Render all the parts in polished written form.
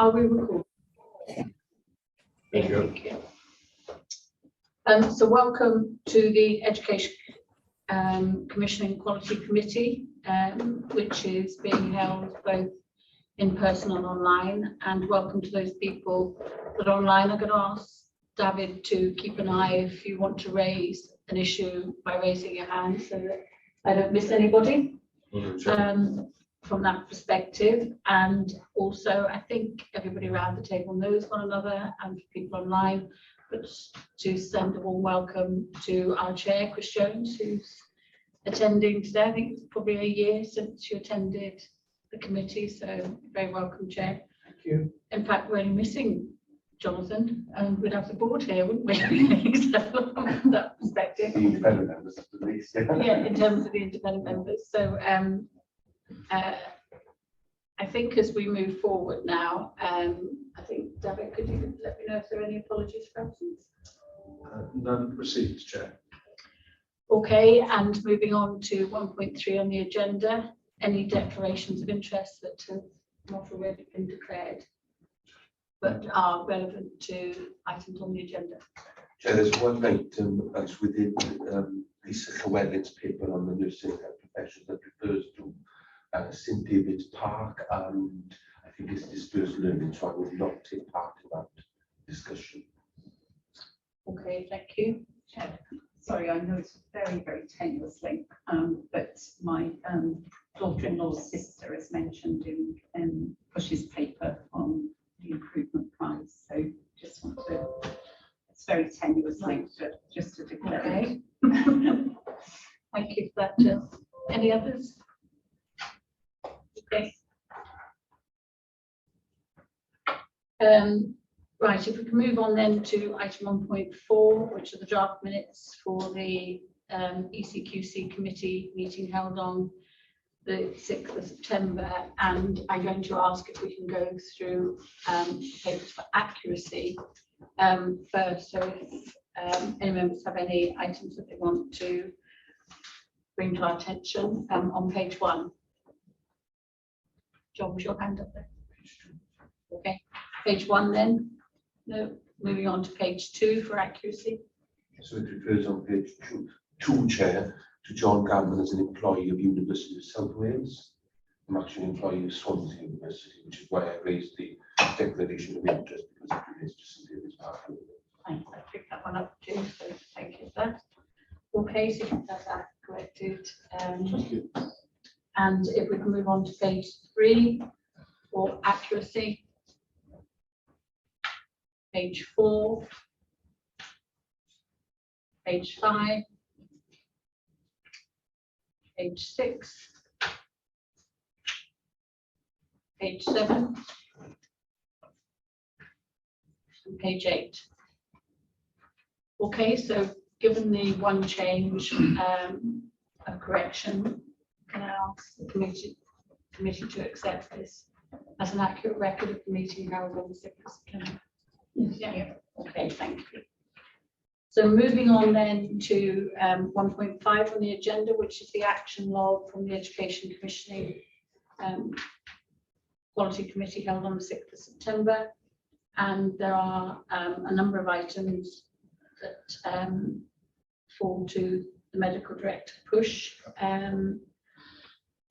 Are we recording? Thank you. Thank you. So welcome to the Education Commissioning Quality Committee, which is being held both in person and online. And welcome to those people that are online. I'm going to ask David to keep an eye if you want to raise an issue by raising your hand so that I don't miss anybody. From that perspective. And also I think everybody around the table knows one another, and for people online, but to send a warm welcome to our chair, Chris Jones, who's attending today. I think it's probably a year since you attended the committee, so very welcome, Chair. Thank you. In fact, we're only missing Jonathan, and we'd have the board here, wouldn't we? So from that perspective. The independent members at least. Yeah, in terms of the independent members. So I think as we move forward now, I think, David, could you let me know if there are any apologies for absence? None received, Chair. Okay, and moving on to 1.3 on the agenda, any declarations of interest that have not already been declared but are relevant to items on the agenda? Chair, there's one item that's within Lisa Llewellyn's paper on the nursing profession that refers to St David's Park, and I think it's dispersed learning, so I will not take part in that discussion. Okay, thank you. Chair, sorry, I know it's a very, very tenuous link, but my daughter-in-law's sister is mentioned in Bush's paper on the improvement prize. So just want to, it's very tenuous link, but just to declare. Okay. Thank you for that. Any others? Okay. Right, if we can move on then to item 1.4, which are the draft minutes for the ECQC committee meeting held on the 6th of September. And I'm going to ask if we can go through papers for accuracy first. So if any members have any items that they want to bring to our attention on page 1. John, was your hand up there? Okay, page 1 then. No, moving on to page 2 for accuracy. So it refers on page 2, Chair, to John Garman as an employee of University of South Wales. I'm actually an employee of Swansea University, which is why I raised the declaration of interest, because it relates to St David's Park. Thanks, I picked that one up too, so thank you for that. Okay, so you can have that corrected. Thank you. And if we can move on to page 3 for accuracy. Page 4. Page 5. Page 6. Page 7. And page 8. Okay, so given the one change of correction, can I ask the committee to accept this as an accurate record of the meeting held on the 6th of September? Yeah. Okay, thank you. So moving on then to 1.5 on the agenda, which is the action log from the Education Commissioning Quality Committee held on the 6th of September. And there are a number of items that fall to the medical director push.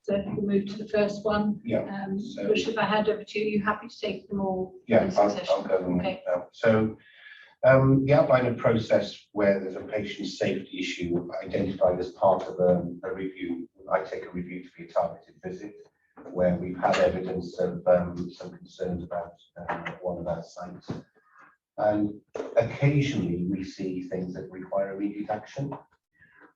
So if we move to the first one, Yeah. Push, if I hand over to you, you happy to take them all? Yeah, in I'll succession? go them Okay. now. So the outline of process where there's a patient safety issue identified as part of a review. I take a review to be a targeted visit where we've had evidence of some concerns about one of our sites. And occasionally we see things that require immediate action.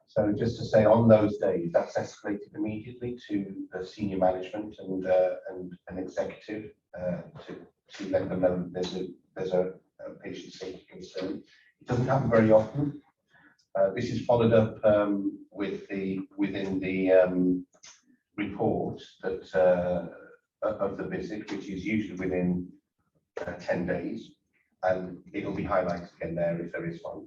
So just to say, on those days, that's escalated immediately to the senior management and an executive to let them know there's a patient safety concern. It doesn't happen very often. This is followed up within the report that of the visit, which is usually within 10 days, and it'll be highlighted again there if there is one.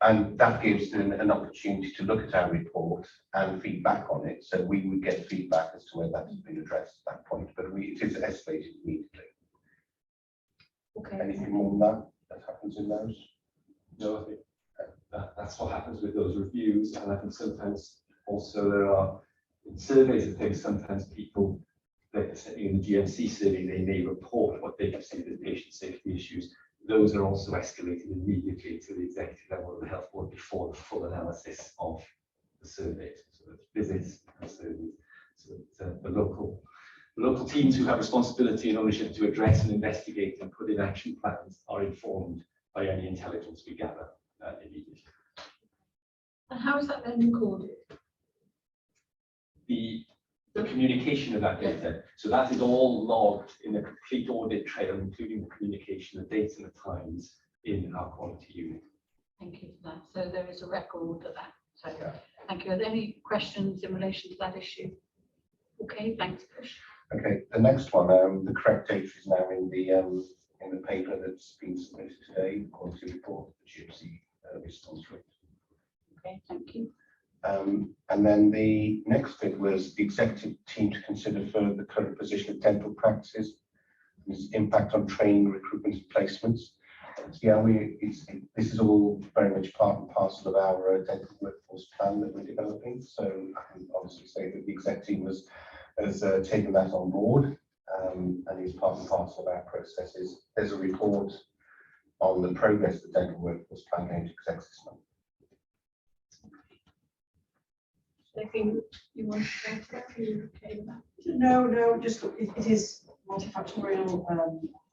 And that gives them an opportunity to look at our report and feedback on it. So we would get feedback as to whether that has been addressed at that point, but it is escalated immediately. Okay. Anything more than that happens in those? No, I think that's what happens with those reviews, and I think sometimes also there are in surveys and things, sometimes people, like in the GMC survey, they may report what they consider as patient safety issues. Those are also escalated immediately to the executive level of the health board before the full analysis of the surveys, so visits and surveys. So the local teams who have responsibility and ownership to address and investigate and put in action plans are informed by any intelligence we gather immediately. And how is that then recorded? The communication of that data, so that is all logged in a complete audit trail, including the communication, the dates and the times in our quality unit. Thank you for that. So there is a record of that. So thank you. Are there any questions in relation to that issue? Okay, thanks, Push. Okay, the next one, the correct data is now in the paper that's been submitted today, the quality report, the GMC response rate. Okay, thank you. And then the next bit was the executive team to consider further the current position of dental practices, its impact on training, recruitment and placements. Yeah, this is all very much part and parcel of our dental workforce plan that we're developing. So I can obviously say that the exec team has taken that on board and is part and parcel of our processes. There's a report on the progress of the dental workforce plan going to exec this month. Anything you want to say to that? Are you okay with that? No, just it is multifactorial,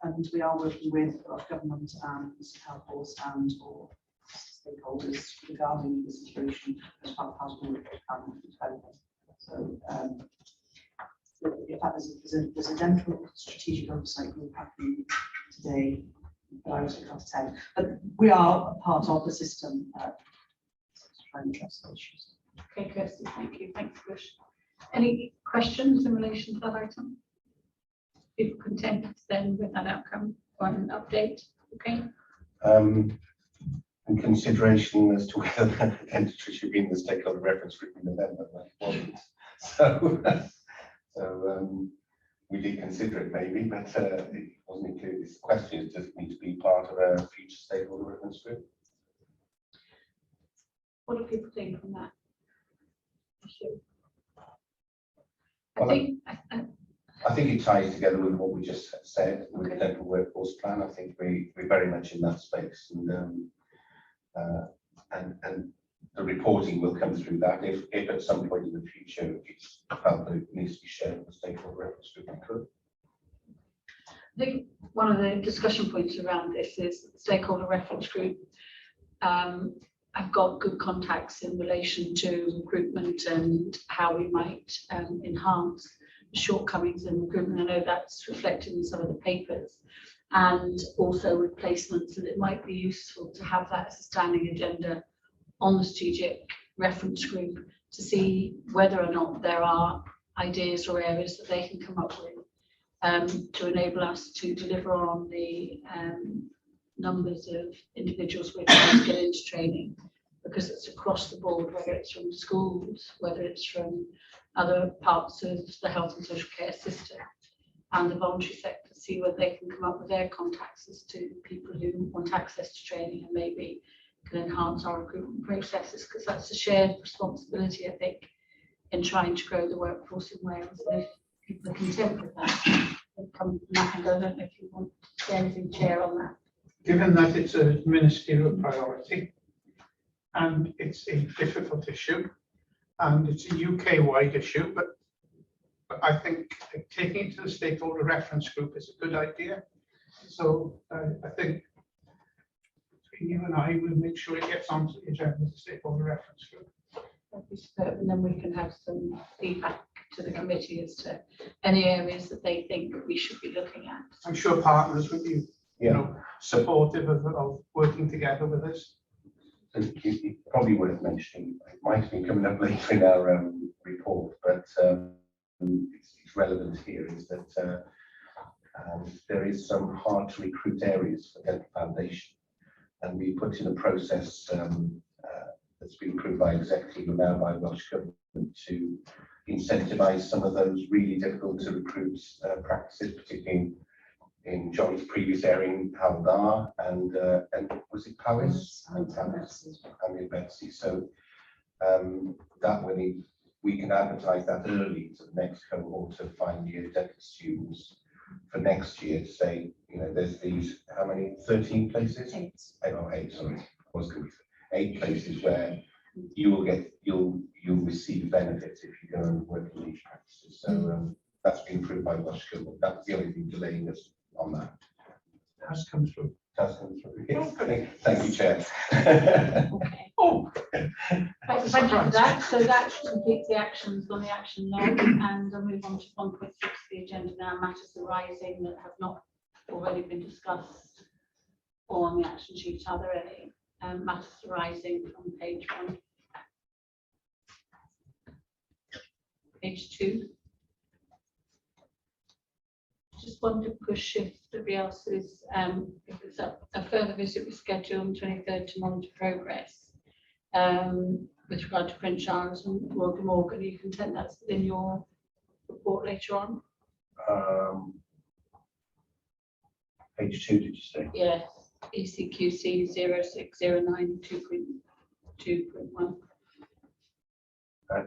and we are working with a lot of government and health boards and or stakeholders regarding the situation as part of how we develop. So, in fact, there's a dental strategic oversight group happening today, but I was at 10. But we are a part of the system to try and address those issues. Okay, Kirsty, thank you. Thanks, Bush. Any questions in relation to that item? People content then with that outcome or an update? Okay. In consideration as to whether dentistry should be in the stakeholder reference group in November, but it wasn't. So we did consider it maybe, but it wasn't included. This question does it need to be part of a future stakeholder reference group? What do people think on that issue? Well, I think it ties together with what we just said with the Okay. dental workforce plan. I think we're very much in that space, and the reporting will come through that. If at some point in the future it's felt that it needs to be shared with the stakeholder reference group, we could. I think one of the discussion points around this is the stakeholder reference group. I've got good contacts in relation to recruitment and how we might enhance the shortcomings in recruitment. I know that's reflected in some of the papers and also with placements, and it might be useful to have that as a standing agenda on the strategic reference group to see whether or not there are ideas or areas that they can come up with to enable us to deliver on the numbers of individuals we're trying to get into training, because it's across the board, whether it's from schools, whether it's from other parts of the health and social care system and the voluntary sector, see whether they can come up with their contacts as to people who want access to training and maybe can enhance our recruitment processes, because that's a shared responsibility, I think, in trying to grow the workforce in Wales. And if people are content with that, they come from that. And I don't know if you want to say anything, Chair, on that. Given that it's a ministerial priority and it's a difficult issue and it's a UK-wide issue, but I think taking it to the stakeholder reference group is a good idea. So I think between you and I, we'll make sure it gets onto the agenda of the stakeholder reference group. That'd be superb, and then we can have some feedback to the committee as to any areas that they think we should be looking at. I'm sure partners would be, supportive of working together with us. It's probably worth mentioning, it might have been coming up later in our report, but it's relevant here, is that there is some hard to recruit areas for Dental Foundation. and we put in a process that's been approved by executive and now by Welsh Government to incentivise some of those really difficult to recruit practices, particularly in John's previous area in Hywel Dda and was it Powys? And in Betsy. So that way we can advertise that early to the next cohort of final year deputy students for next year to say, you know, there's these, how many, 13 places? 8, sorry, I was going to be 8 places where you will get, you'll receive benefits if you go and work in these practices. So that's been approved by Welsh Government. That's the only thing delaying us on that. Has come through. Has come through. Yes. Thank you, Chair. Okay. Oh, Thank you for that. So that completes the actions on the action log, and I'll move on to 1.6, the agenda now, matters arising that have not already been discussed or on the action sheet. Are there any matters arising from page 1? Page 2. Just wonder, push if everybody else is, if it's a further visit was scheduled on 23rd to monitor progress with regard to Prince Charles and Royal Glamorgan. You can send that in your report later on. Page 2, did you say? Yes, ECQC 0609 2.1.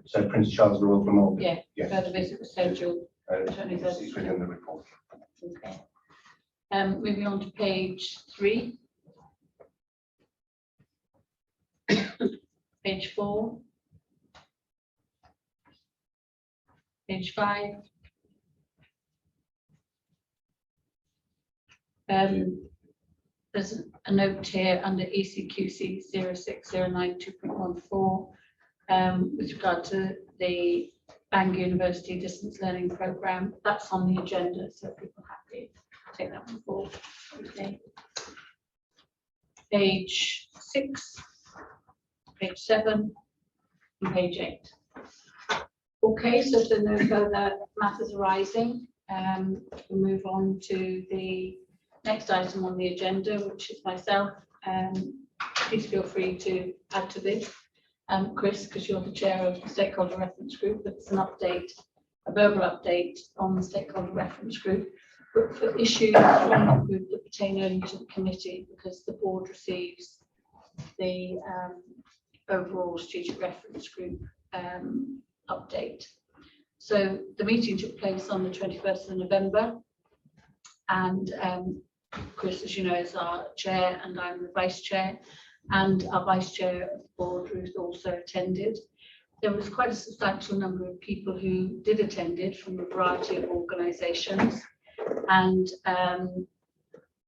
So Prince Charles Royal Glamorgan. Yeah, Yes. further visit was scheduled. It's within the report. Okay. Moving on to page 3. Page 4. Page 5. There's a note here under ECQC 0609 2.14 with regard to the Bangor University Distance Learning Programme. That's on the agenda, so people happy to take that one forward. Okay. Page 6, page 7, and page 8. Okay, so if there are no further matters arising, we'll move on to the next item on the agenda, which is myself. Please feel free to add to this. Chris, because you're the chair of the stakeholder reference group, it's an update, a verbal update on the stakeholder reference group, but for issues from the group that pertain only to the committee, because the board receives the overall strategic reference group update. So the meeting took place on the 21st of November, and Chris, as you know, is our chair and I'm the vice chair. And our vice chair of the board, Ruth, also attended. There was quite a substantial number of people who did attend it from a variety of organisations, and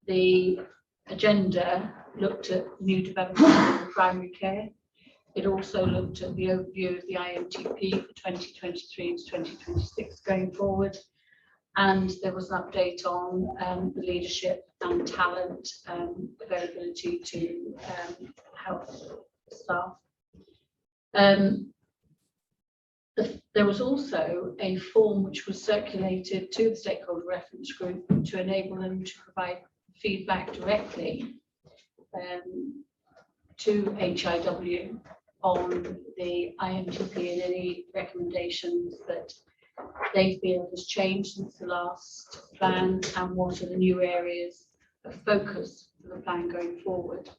the agenda looked at new developments in primary care. It also looked at the overview of the IMTP for 2023 to 2026 going forward. And there was an update on the leadership and talent availability to health staff. There was also a form which was circulated to the stakeholder reference group to enable them to provide feedback directly to HIW on the IMTP and any recommendations that they feel has changed since the last plan, and what are the new areas of focus for the plan going forward.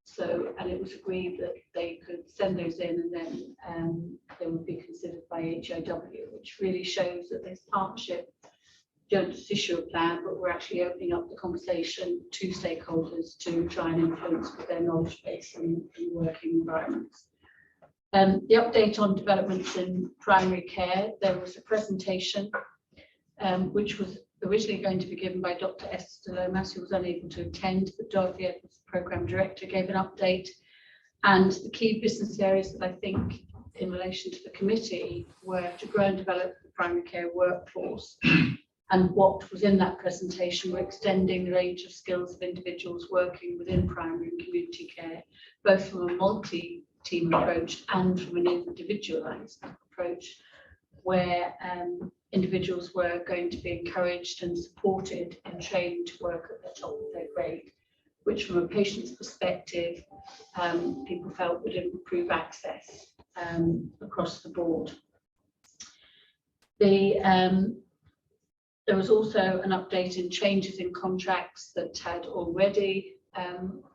So, and it was agreed that they could send those in, and then they would be considered by HIW, which really shows that this partnership don't just issue a plan, but we're actually opening up the conversation to stakeholders to try and influence with their knowledge base and working environments. The update on developments in primary care, there was a presentation which was originally going to be given by Dr. Esther Lomas, who was unable to attend, but Dorothy Edwards, the Programme Director, gave an update. And the key business areas that I think in relation to the committee were to grow and develop the primary care workforce. And what was in that presentation were extending the range of skills of individuals working within primary and community care, both from a multi-team approach and from an individualised approach, where individuals were going to be encouraged and supported and trained to work at the top of their grade, which from a patient's perspective, people felt would improve access across the board. There was also an update in changes in contracts that had already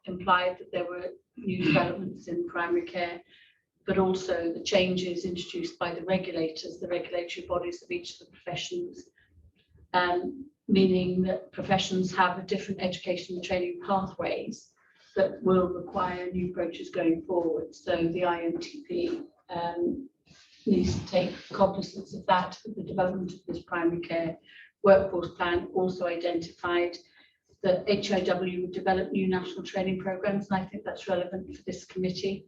implied that there were new developments in primary care, but also the changes introduced by the regulators, the regulatory bodies of each of the professions, meaning that professions have a different education and training pathways that will require new approaches going forward. So the IMTP needs to take cognizance of that. The development of this primary care workforce plan also identified that HIW would develop new national training programs, and I think that's relevant for this committee,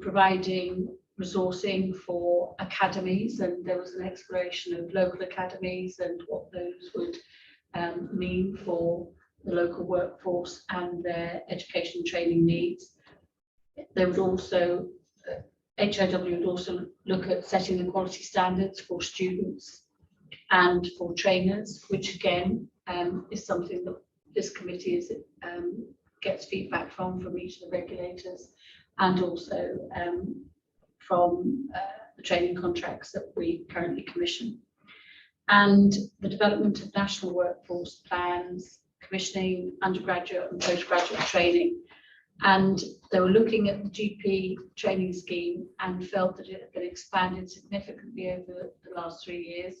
providing resourcing for academies, and there was an exploration of local academies and what those would mean for the local workforce and their education and training needs. There would also, HIW would also look at setting the quality standards for students and for trainers, which again is something that this committee gets feedback from each of the regulators, and also from the training contracts that we currently commission. And the development of national workforce plans, commissioning undergraduate and postgraduate training. And they were looking at the GP training scheme and felt that it had been expanded significantly over the last 3 years.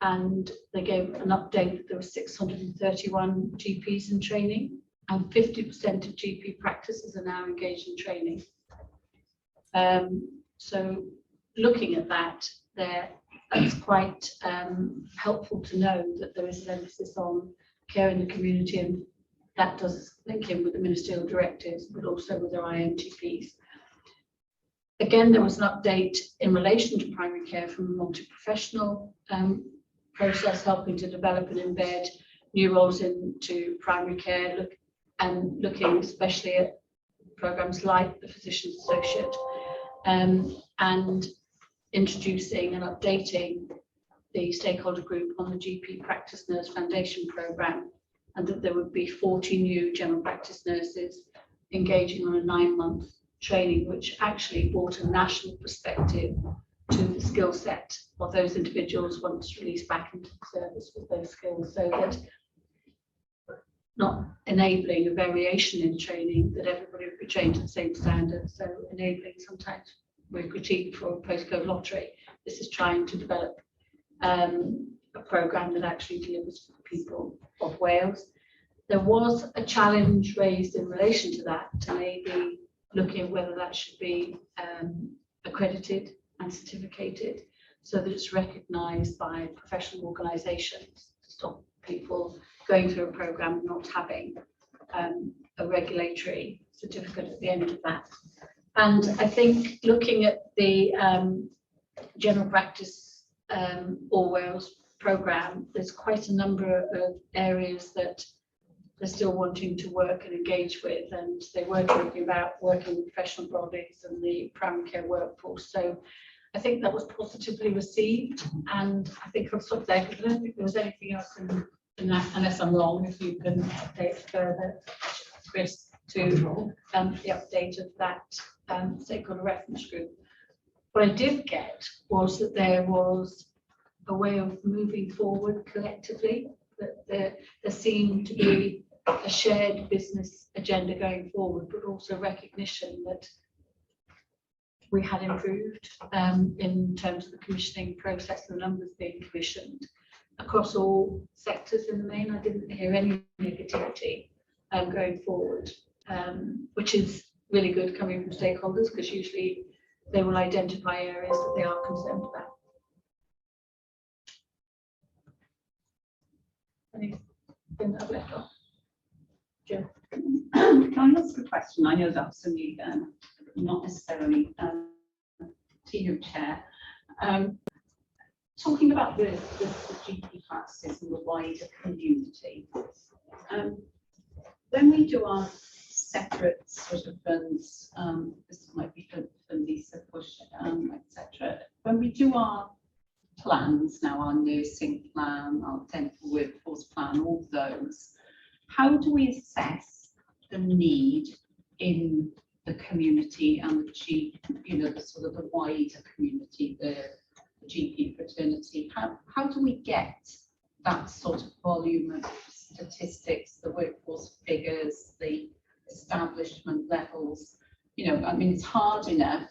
And they gave an update that there were 631 GPs in training, and 50% of GP practices are now engaged in training. So looking at that, it's quite helpful to know that there is an emphasis on care in the community, and that does link in with the ministerial directives, but also with their IMTPs. Again, there was an update in relation to primary care from a multi-professional process, helping to develop and embed new roles into primary care, looking especially at programs like the physician's associate, and introducing and updating the stakeholder group on the GP Practice Nurse Foundation Programme, and that there would be 40 new general practice nurses engaging on a 9-month training, which actually brought a national perspective to the skill set of those individuals once released back into the service with those skills, so that not enabling a variation in training, that everybody would be trained to the same standards. So enabling, sometimes we're critiqued for a postcode lottery. This is trying to develop a programme that actually delivers for the people of Wales. There was a challenge raised in relation to that, to maybe looking at whether that should be accredited and certificated, so that it's recognised by professional organisations to stop people going through a programme and not having a regulatory certificate at the end of that. And I think looking at the general practice All Wales programme, there's quite a number of areas that they're still wanting to work and engage with, and they were talking about working with professional bodies and the primary care workforce. So I think that was positively received, and I think I'll stop there because I don't think there was anything else in that, unless I'm wrong. If you can update further, Chris, to the update of that stakeholder reference group. What I did get was that there was a way of moving forward collectively, that there seemed to be a shared business agenda going forward, but also recognition that we had improved in terms of the commissioning process and the numbers being commissioned across all sectors in the main. I didn't hear any negativity going forward, which is really good coming from stakeholders, because usually they will identify areas that they are concerned about. Anything I've left off? Jill? Can I ask a question? I know that's only not necessarily to you, Chair. Talking about the GP practices and the wider community, when we do our separate sort of funds, this might be for Lisa Push, etc. When we do our plans now, our nursing plan, our dental workforce plan, all those, how do we assess the need in the community and the sort of the wider community, the GP fraternity? How do we get that sort of volume of statistics, the workforce figures, the establishment levels? I mean, it's hard enough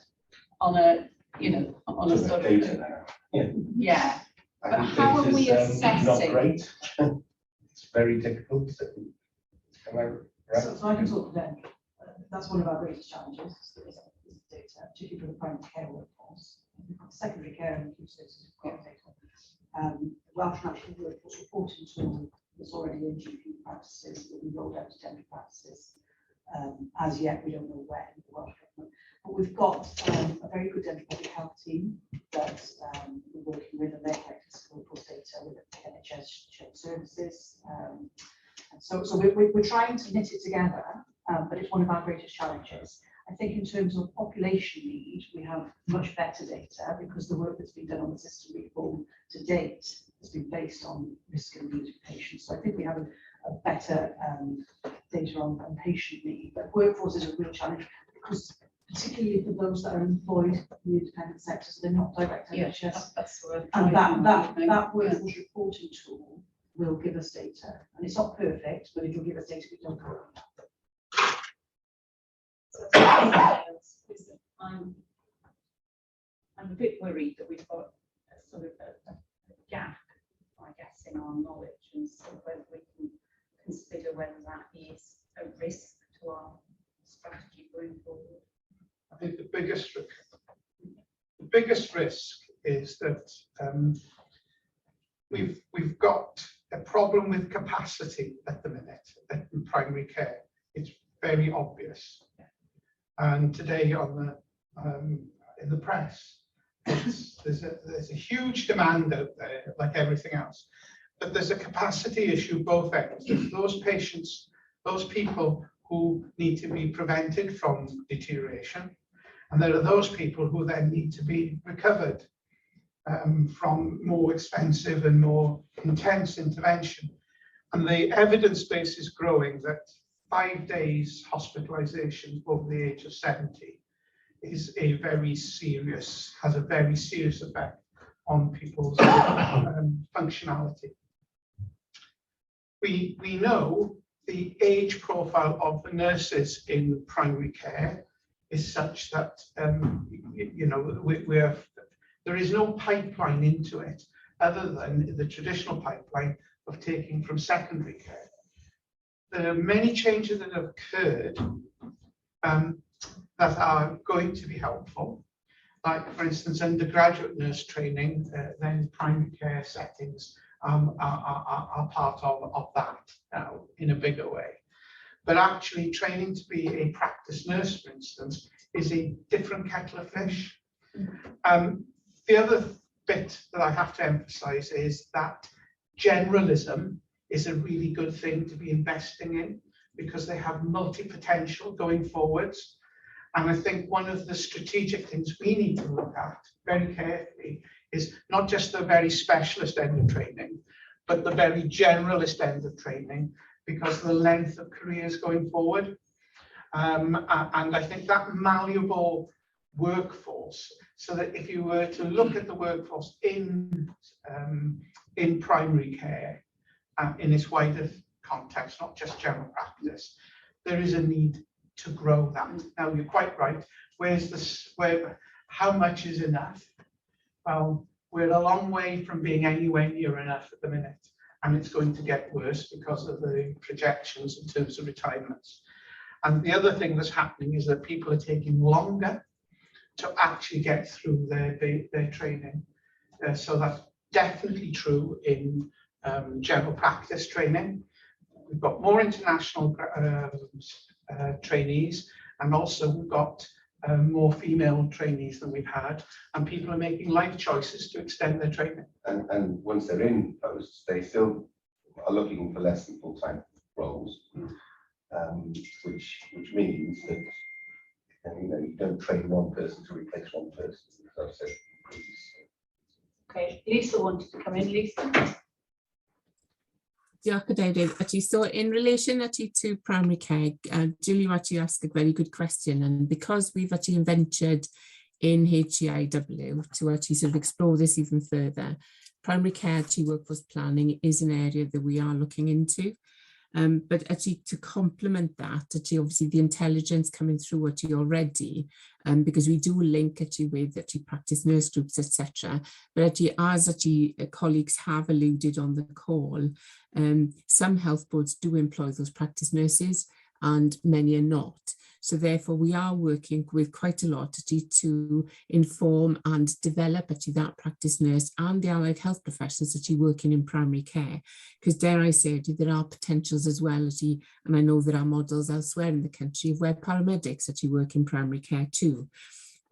on a, on a Sort sort of of, data now. yeah. I But think how are we data's, Not assessing? great. It's very difficult. Am I right? So I can talk to them. That's one of our greatest challenges, is data, particularly for the primary care workforce. We've got secondary care and acute services, we've got data. Welsh National Workforce Reporting Tool is already in GP practices, that we rolled out to dental practices. As yet, we don't know when, the Welsh Government. But we've got a very good dental public health team that we're working with, and they're collecting workforce data with the NHS shared services. And so we're trying to knit it together, but it's one of our greatest challenges. I think in terms of population need, we have much better data because the work that's been done on the system reform to date has been based on risk and need of patients. So I think we have a better data on patient need, but workforce is a real challenge because particularly for those that are employed in the independent sector, so they're not direct NHS. That's sort of And that yeah. workforce reporting tool will give us data, and it's not perfect, but it will give us data we don't know. I'm a bit worried that we've got a sort of a gap, I guess, in our knowledge, and so whether we can consider whether that is a risk to our strategy going forward. I think the biggest risk is that we've got a problem with capacity at the minute in primary care. It's very obvious. And today on the in the press, there's a huge demand out there, like everything else. But there's a capacity issue both ends. There's those patients, those people who need to be prevented from deterioration, and there are those people who then need to be recovered from more expensive and more intense intervention. And the evidence base is growing that 5 days hospitalization over the age of 70 is has a very serious effect on people's functionality. We know the age profile of the nurses in primary care is such that there is no pipeline into it other than the traditional pipeline of taking from secondary care. There are many changes that have occurred that are going to be helpful, like for instance undergraduate nurse training, then primary care settings are part of that now in a bigger way. But actually training to be a practice nurse, for instance, is a different kettle of fish. The other bit that I have to emphasize is that generalism is a really good thing to be investing in because they have multi-potential going forwards. And I think one of the strategic things we need to look at very carefully is not just the very specialist end of training, but the very generalist end of training, because of the length of careers going forward. And I think that malleable workforce, so that if you were to look at the workforce in primary care, in its wider context, not just general practice, there is a need to grow that. Now, you're quite right. How much is enough? Well, we're a long way from being anywhere near enough at the minute, and it's going to get worse because of the projections in terms of retirements. And the other thing that's happening is that people are taking longer to actually get through their training. So that's definitely true in general practice training. We've got more international trainees, and also we've got more female trainees than we've had, and people are making life choices to extend their training. And once they're in posts, they still are looking for less than full-time roles, which means that you don't train one person to replace one person, as I've said previously. Okay, Lisa wanted to come in. Lisa. Diolch Cadeirydd. Actually, so in relation actually to primary care, Julie actually asked a very good question, and because we've actually ventured in HEIW to actually sort of explore this even further, primary care actually workforce planning is an area that we are looking into. But actually to complement that, actually obviously the intelligence coming through actually already, because we do link actually with actually practice nurse groups, etc. But actually, as actually colleagues have alluded on the call, some health boards do employ those practice nurses and many are not. So therefore we are working with quite a lot actually to inform and develop actually that practice nurse and the allied health professionals actually working in primary care. Because dare I say, there are potentials as well actually, and I know there are models elsewhere in the country where paramedics actually work in primary care too.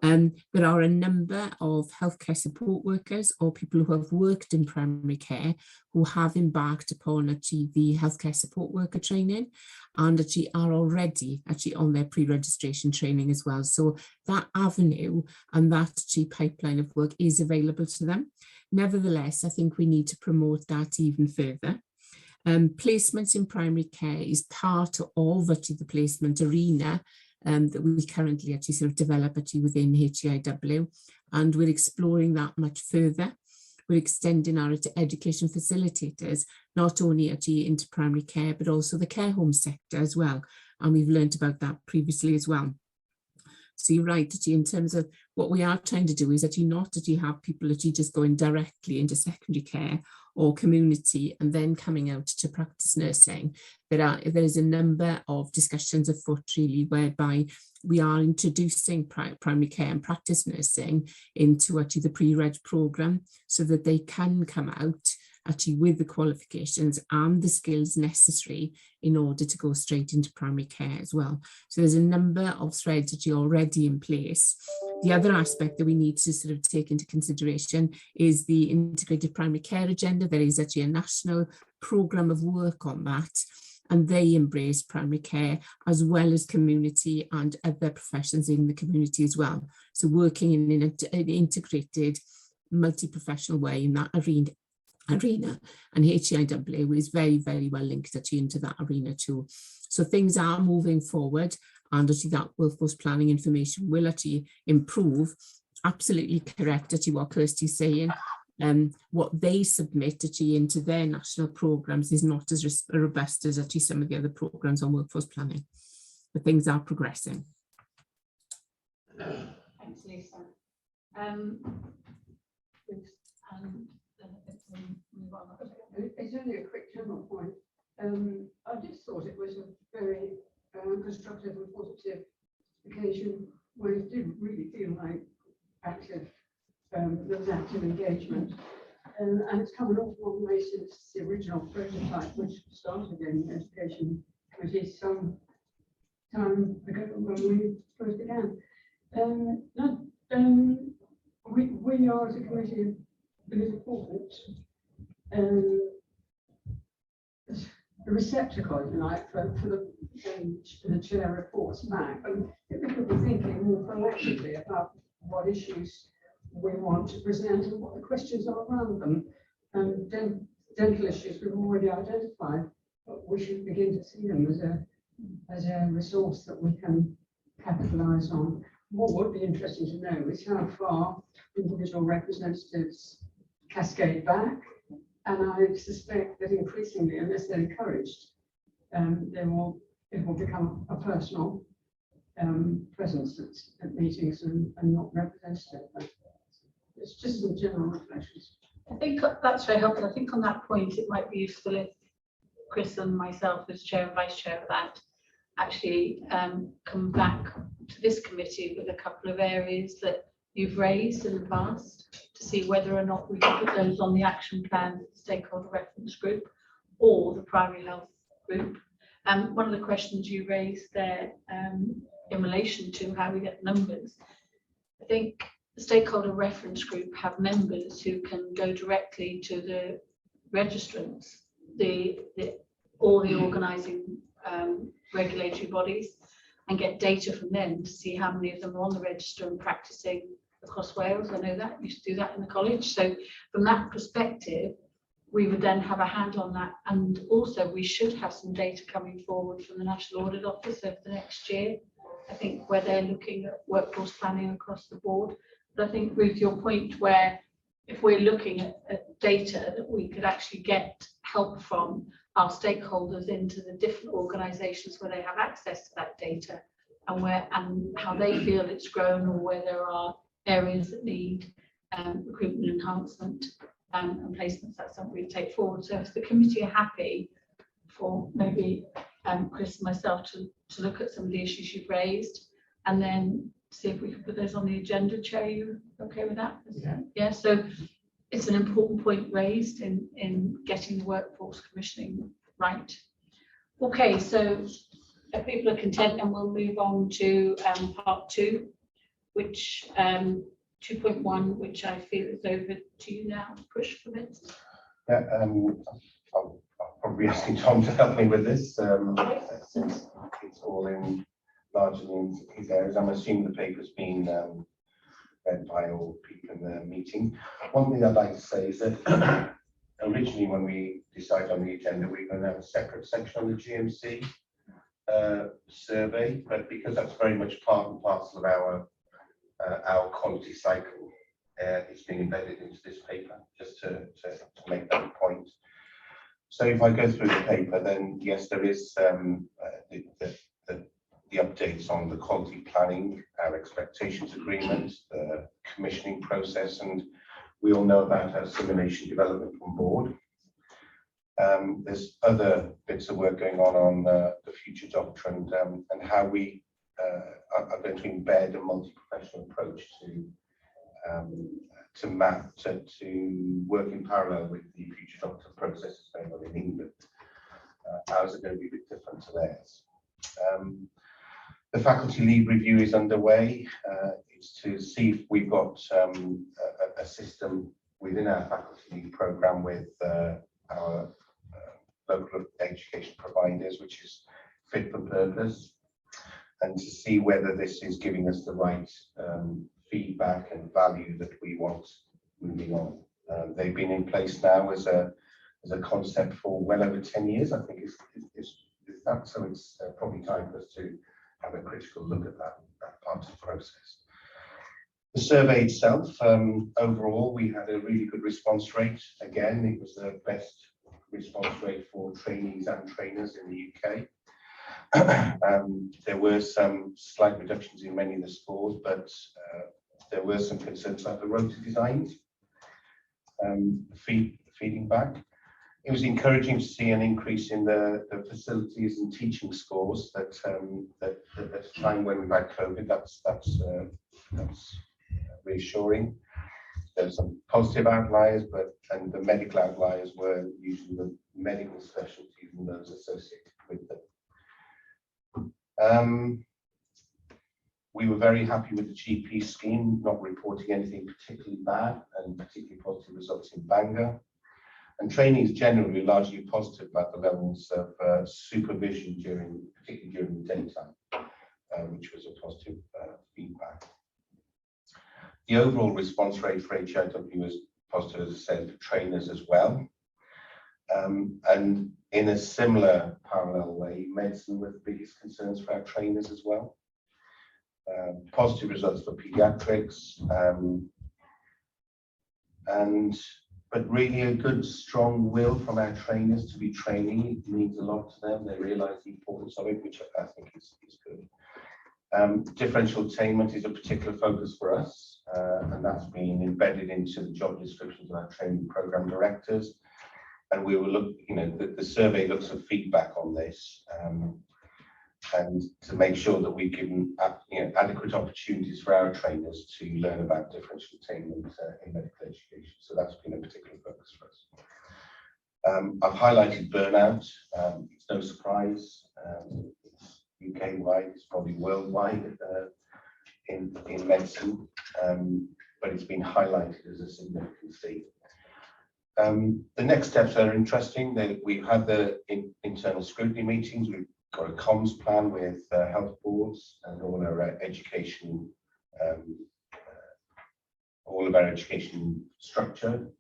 There are a number of healthcare support workers or people who have worked in primary care who have embarked upon actually the healthcare support worker training and actually are already actually on their pre-registration training as well. So that avenue and that actually pipeline of work is available to them. Nevertheless, I think we need to promote that even further. Placements in primary care is part of actually the placement arena that we currently actually sort of develop actually within HEIW, and we're exploring that much further. We're extending our education facilitators, not only actually into primary care, but also the care home sector as well. And we've learned about that previously as well. So you're right, actually, in terms of what we are trying to do is actually not actually have people actually just going directly into secondary care or community and then coming out to practice nursing. There is a number of discussions afoot really whereby we are introducing primary care and practice nursing into actually the pre-reg programme so that they can come out actually with the qualifications and the skills necessary in order to go straight into primary care as well. So there's a number of threads actually already in place. The other aspect that we need to sort of take into consideration is the integrated primary care agenda. There is actually a national programme of work on that, and they embrace primary care as well as community and other professions in the community as well. So working in an integrated multi-professional way in that arena, and HEIW is very, very well linked actually into that arena too. So things are moving forward, and actually that workforce planning information will actually improve. Absolutely correct actually what Kirsty's saying. What they submit actually into their national programmes is not as robust as actually some of the other programmes on workforce planning, but things are progressing. Thanks, Lisa. It's only a quick general point. I just thought it was a very constructive and positive occasion where it didn't really feel like active, there was active engagement. And it's come an awful long way since the original prototype, which started in the Education Committee some time ago when we first began. We are as a committee really important. The receptacle, if you like, for the chair reports back. And if we could be thinking more proactively about what issues we want to present and what the questions are around them. And dental issues we've already identified, but we should begin to see them as a resource that we can capitalise on. What would be interesting to know is how far individual representatives cascade back. And I suspect that increasingly, unless they're encouraged, it will become a personal presence at meetings and not representative. But it's just some general reflections. I think that's very helpful. I think on that point, it might be useful if Chris and myself as chair and vice chair of that actually come back to this committee with a couple of areas that you've raised in the past to see whether or not we can put those on the action plan, stakeholder reference group or the primary health group. One of the questions you raised there in relation to how we get numbers, I think the stakeholder reference group have members who can go directly to the registrants, all the organising regulatory bodies, and get data from them to see how many of them are on the register and practicing across Wales. I know that, we used to do that in the college. So from that perspective, we would then have a handle on that. And also we should have some data coming forward from the National Audit Office over the next year, I think, where they're looking at workforce planning across the board. But I think, Ruth, your point where if we're looking at data that we could actually get help from our stakeholders into the different organisations where they have access to that data and how they feel it's grown, or where there are areas that need recruitment enhancement and placements, that's something we take forward. So if the committee are happy for maybe Chris and myself to look at some of the issues you've raised and then see if we can put those on the agenda, Chair, are you okay with that? Yeah, so it's an important point raised in getting the workforce commissioning right. Okay, so if people are content, then we'll move on to part 2, which 2.1, which I feel is over to you now. Push for this. Yeah, I'll probably be asking Tom to help me with this, since it's all in largely in his areas. I'm assuming the paper's been read by all people in the meeting. One thing I'd like to say is that originally when we decided on the agenda, we were going to have a separate section on the GMC survey, but because that's very much part and parcel of our quality cycle, it's been embedded into this paper, just to make that point. So if I go through the paper, then yes, there is the updates on the quality planning, our expectations agreement, the commissioning process, and we all know about our simulation development on board. There's other bits of work going on the future doctrine and how we are going to embed a multi-professional approach to work in parallel with the future doctrine processes going on in England. Ours are going to be a bit different to theirs. The faculty leave review is underway. It's to see if we've got a system within our faculty leave programme with our local education providers, which is fit for purpose, and to see whether this is giving us the right feedback and value that we want moving on. They've been in place now as a concept for well over 10 years, I think is that, so it's probably time for us to have a critical look at that part of the process. The survey itself, overall, we had a really good response rate. Again, it was the best response rate for trainees and trainers in the UK. There were some slight reductions in many of the scores, but there were some concerns about the rota designs, feeding back. It was encouraging to see an increase in the facilities and teaching scores that at a time when we've had COVID, that's reassuring. There's some positive outliers, and the medical outliers were usually the medical specialties and those associated with them. We were very happy with the GP scheme, not reporting anything particularly bad, and particularly positive results in Bangor. And trainees generally largely positive about the levels of supervision particularly during the daytime, which was a positive feedback. The overall response rate for HIW was positive, as I said, for trainers as well. And in a similar parallel way, medicine were the biggest concerns for our trainers as well. Positive results for paediatrics, but really a good, strong will from our trainers to be training. It means a lot to them. They realise the importance of it, which I think is good. Differential attainment is a particular focus for us, and that's been embedded into the job descriptions of our training programme directors. And we will look, the survey looks at feedback on this, and to make sure that we've given adequate opportunities for our trainers to learn about differential attainment in medical education. So that's been a particular focus for us. I've highlighted burnout. It's no surprise. It's UK-wide, it's probably worldwide in medicine, but it's been highlighted as a significant theme. The next steps are interesting. We've had the internal scrutiny meetings. We've got a comms plan with health boards and all of our education structure.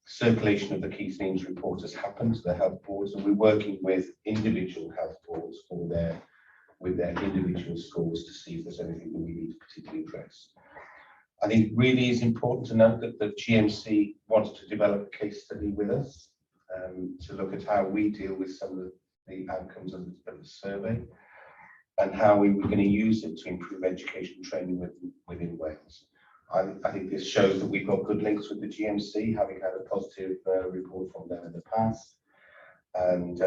Circulation of the key themes report has happened to the health boards, and we're working with individual health boards for with their individual schools to see if there's anything that we need to particularly address. I think it really is important to note that the GMC wanted to develop a case study with us to look at how we deal with some of the outcomes of the survey and how we were going to use it to improve education training within Wales. I think this shows that we've got good links with the GMC, having had a positive report from them in the past, and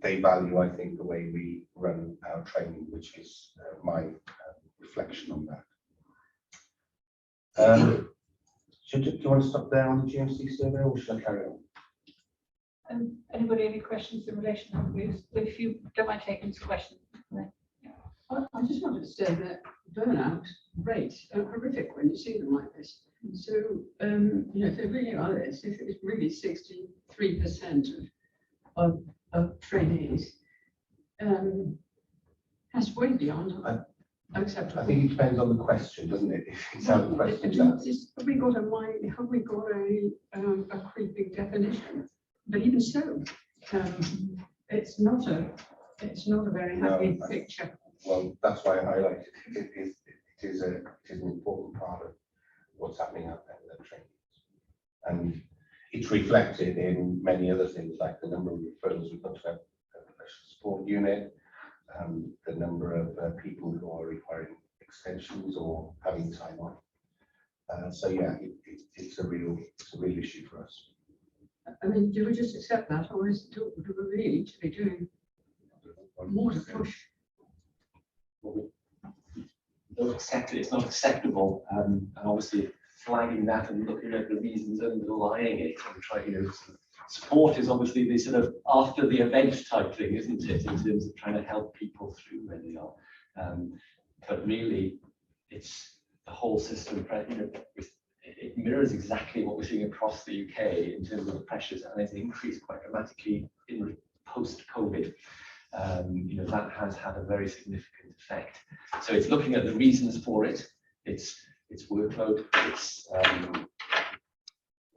they value, I think, the way we run our training, which is my reflection on that. Do you want to stop there on the GMC survey, or should I carry on? Anybody any questions in relation to that? If you don't mind taking some questions. I just wanted to say that burnout rates are horrific when you see them like this. So, you know, if they really are this, if it's really 63% of trainees, that's way beyond acceptable. I think it depends on the question, doesn't it? If it's how the question's asked. Have we got a creeping definition? But even so, it's not a very happy picture. Well, that's why I highlighted it. It is an important part of what's happening out there with the training, and it's reflected in many other things like the number of referrals we've got to our professional support unit, the number of people who are requiring extensions or having time off. So yeah, it's a real issue for us. I mean, do we just accept that, or do we really need to be doing more to push? Don't accept it, it's not acceptable, and obviously flagging that and looking at the reasons underlying it and trying, you know, support is obviously the sort of after the event type thing, isn't it, in terms of trying to help people through where they are. But really, it's the whole system, you know, it mirrors exactly what we're seeing across the UK in terms of the pressures, and it's increased quite dramatically in post-COVID. You know, that has had a very significant effect. So it's looking at the reasons for it. It's workload, it's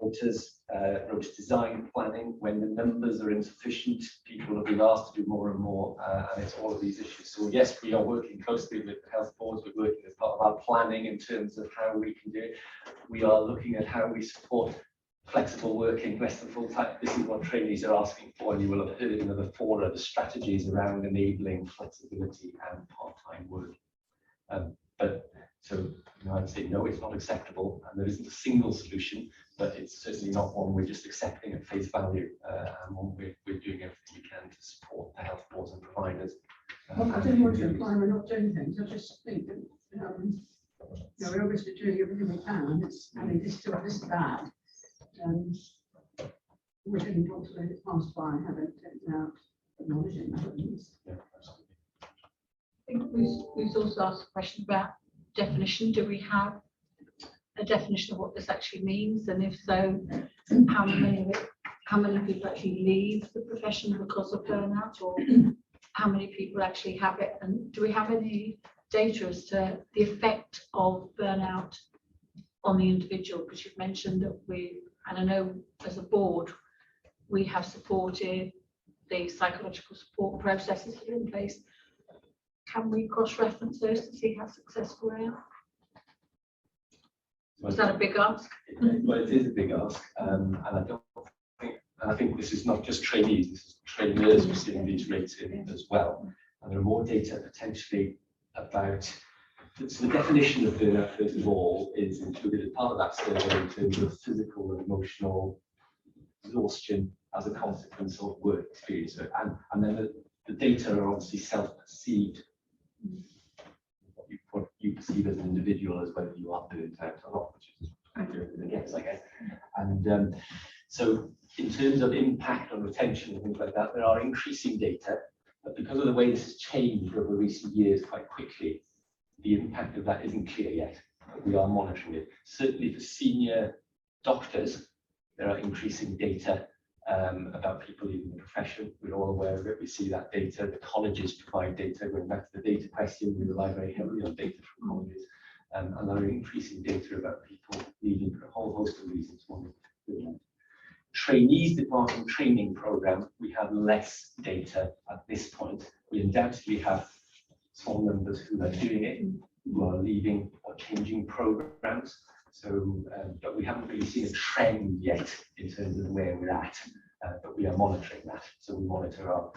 rota design planning. When the numbers are insufficient, people have been asked to do more and more, and it's all of these issues. So yes, we are working closely with the health boards. We're working as part of our planning in terms of how we can do it. We are looking at how we support flexible working, less than full time. This is what trainees are asking for, and you will have heard in the fora the strategies around enabling flexibility and part-time work. But so, you know, I'd say no, it's not acceptable, and there isn't a single solution, but it's certainly not one we're just accepting at face value, and one we're doing everything we can to support the health boards and providers. Well, I didn't want to imply we're not doing things. I just think that you know, we're obviously doing everything we can, and it's this bad. We didn't want to let it pass by, having out acknowledging that at least. Yeah, I think we've also asked a question about definition. Do we have a definition of what this actually means? And if so, how many people actually leave the profession because of burnout, or how many people actually have it? And do we have any data as to the effect of burnout on the individual? Because you've mentioned that and I know as a board, we have supported the psychological support processes that are in place. Can we cross-reference those to see how successful they are? Is that a big ask? Well, it is a big ask, and I think this is not just trainees, this is trainers we're seeing these rates in as well. And there are more data potentially about. So the definition of burnout, first of all, is included as part of that survey in terms of physical and emotional exhaustion as a consequence of work experience. And then the data are obviously self-perceived. What you perceive as an individual as whether you are burnt out or not, which is everything else, I guess. And so in terms of impact on retention and things like that, there are increasing data, but because of the way this has changed over recent years quite quickly, the impact of that isn't clear yet, but we are monitoring it. Certainly for senior doctors, there are increasing data about people leaving the profession. We're all aware of it. We see that data. The colleges provide data. Going back to the data question, we rely very heavily on data from colleges. and there are increasing data about people leaving for a whole host of reasons. One, trainees departing training program, we have less data at this point. We undoubtedly have small numbers who are doing it, who are leaving or changing programs. So, but we haven't really seen a trend yet in terms of where we're at, but we are monitoring that. So we monitor our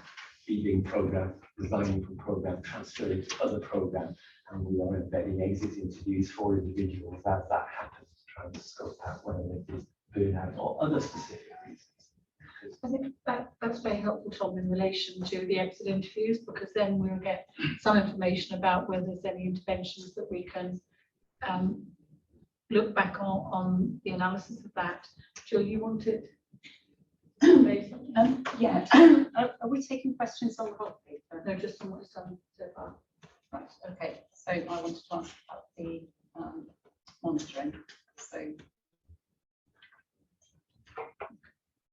leaving program, resigning from program, transferring to other program, and we are embedding exit interviews for individuals as that happens, trying to scope out whether it is burnout or other specific reasons. I think that's very helpful, Tom, in relation to the exit interviews, because then we'll get some information about whether there's any interventions that we can look back on the analysis of that. Jill, you wanted? Yeah, are we taking questions on the whole paper? No, just on what's done so far. Right, okay, so I wanted to ask about the monitoring, so.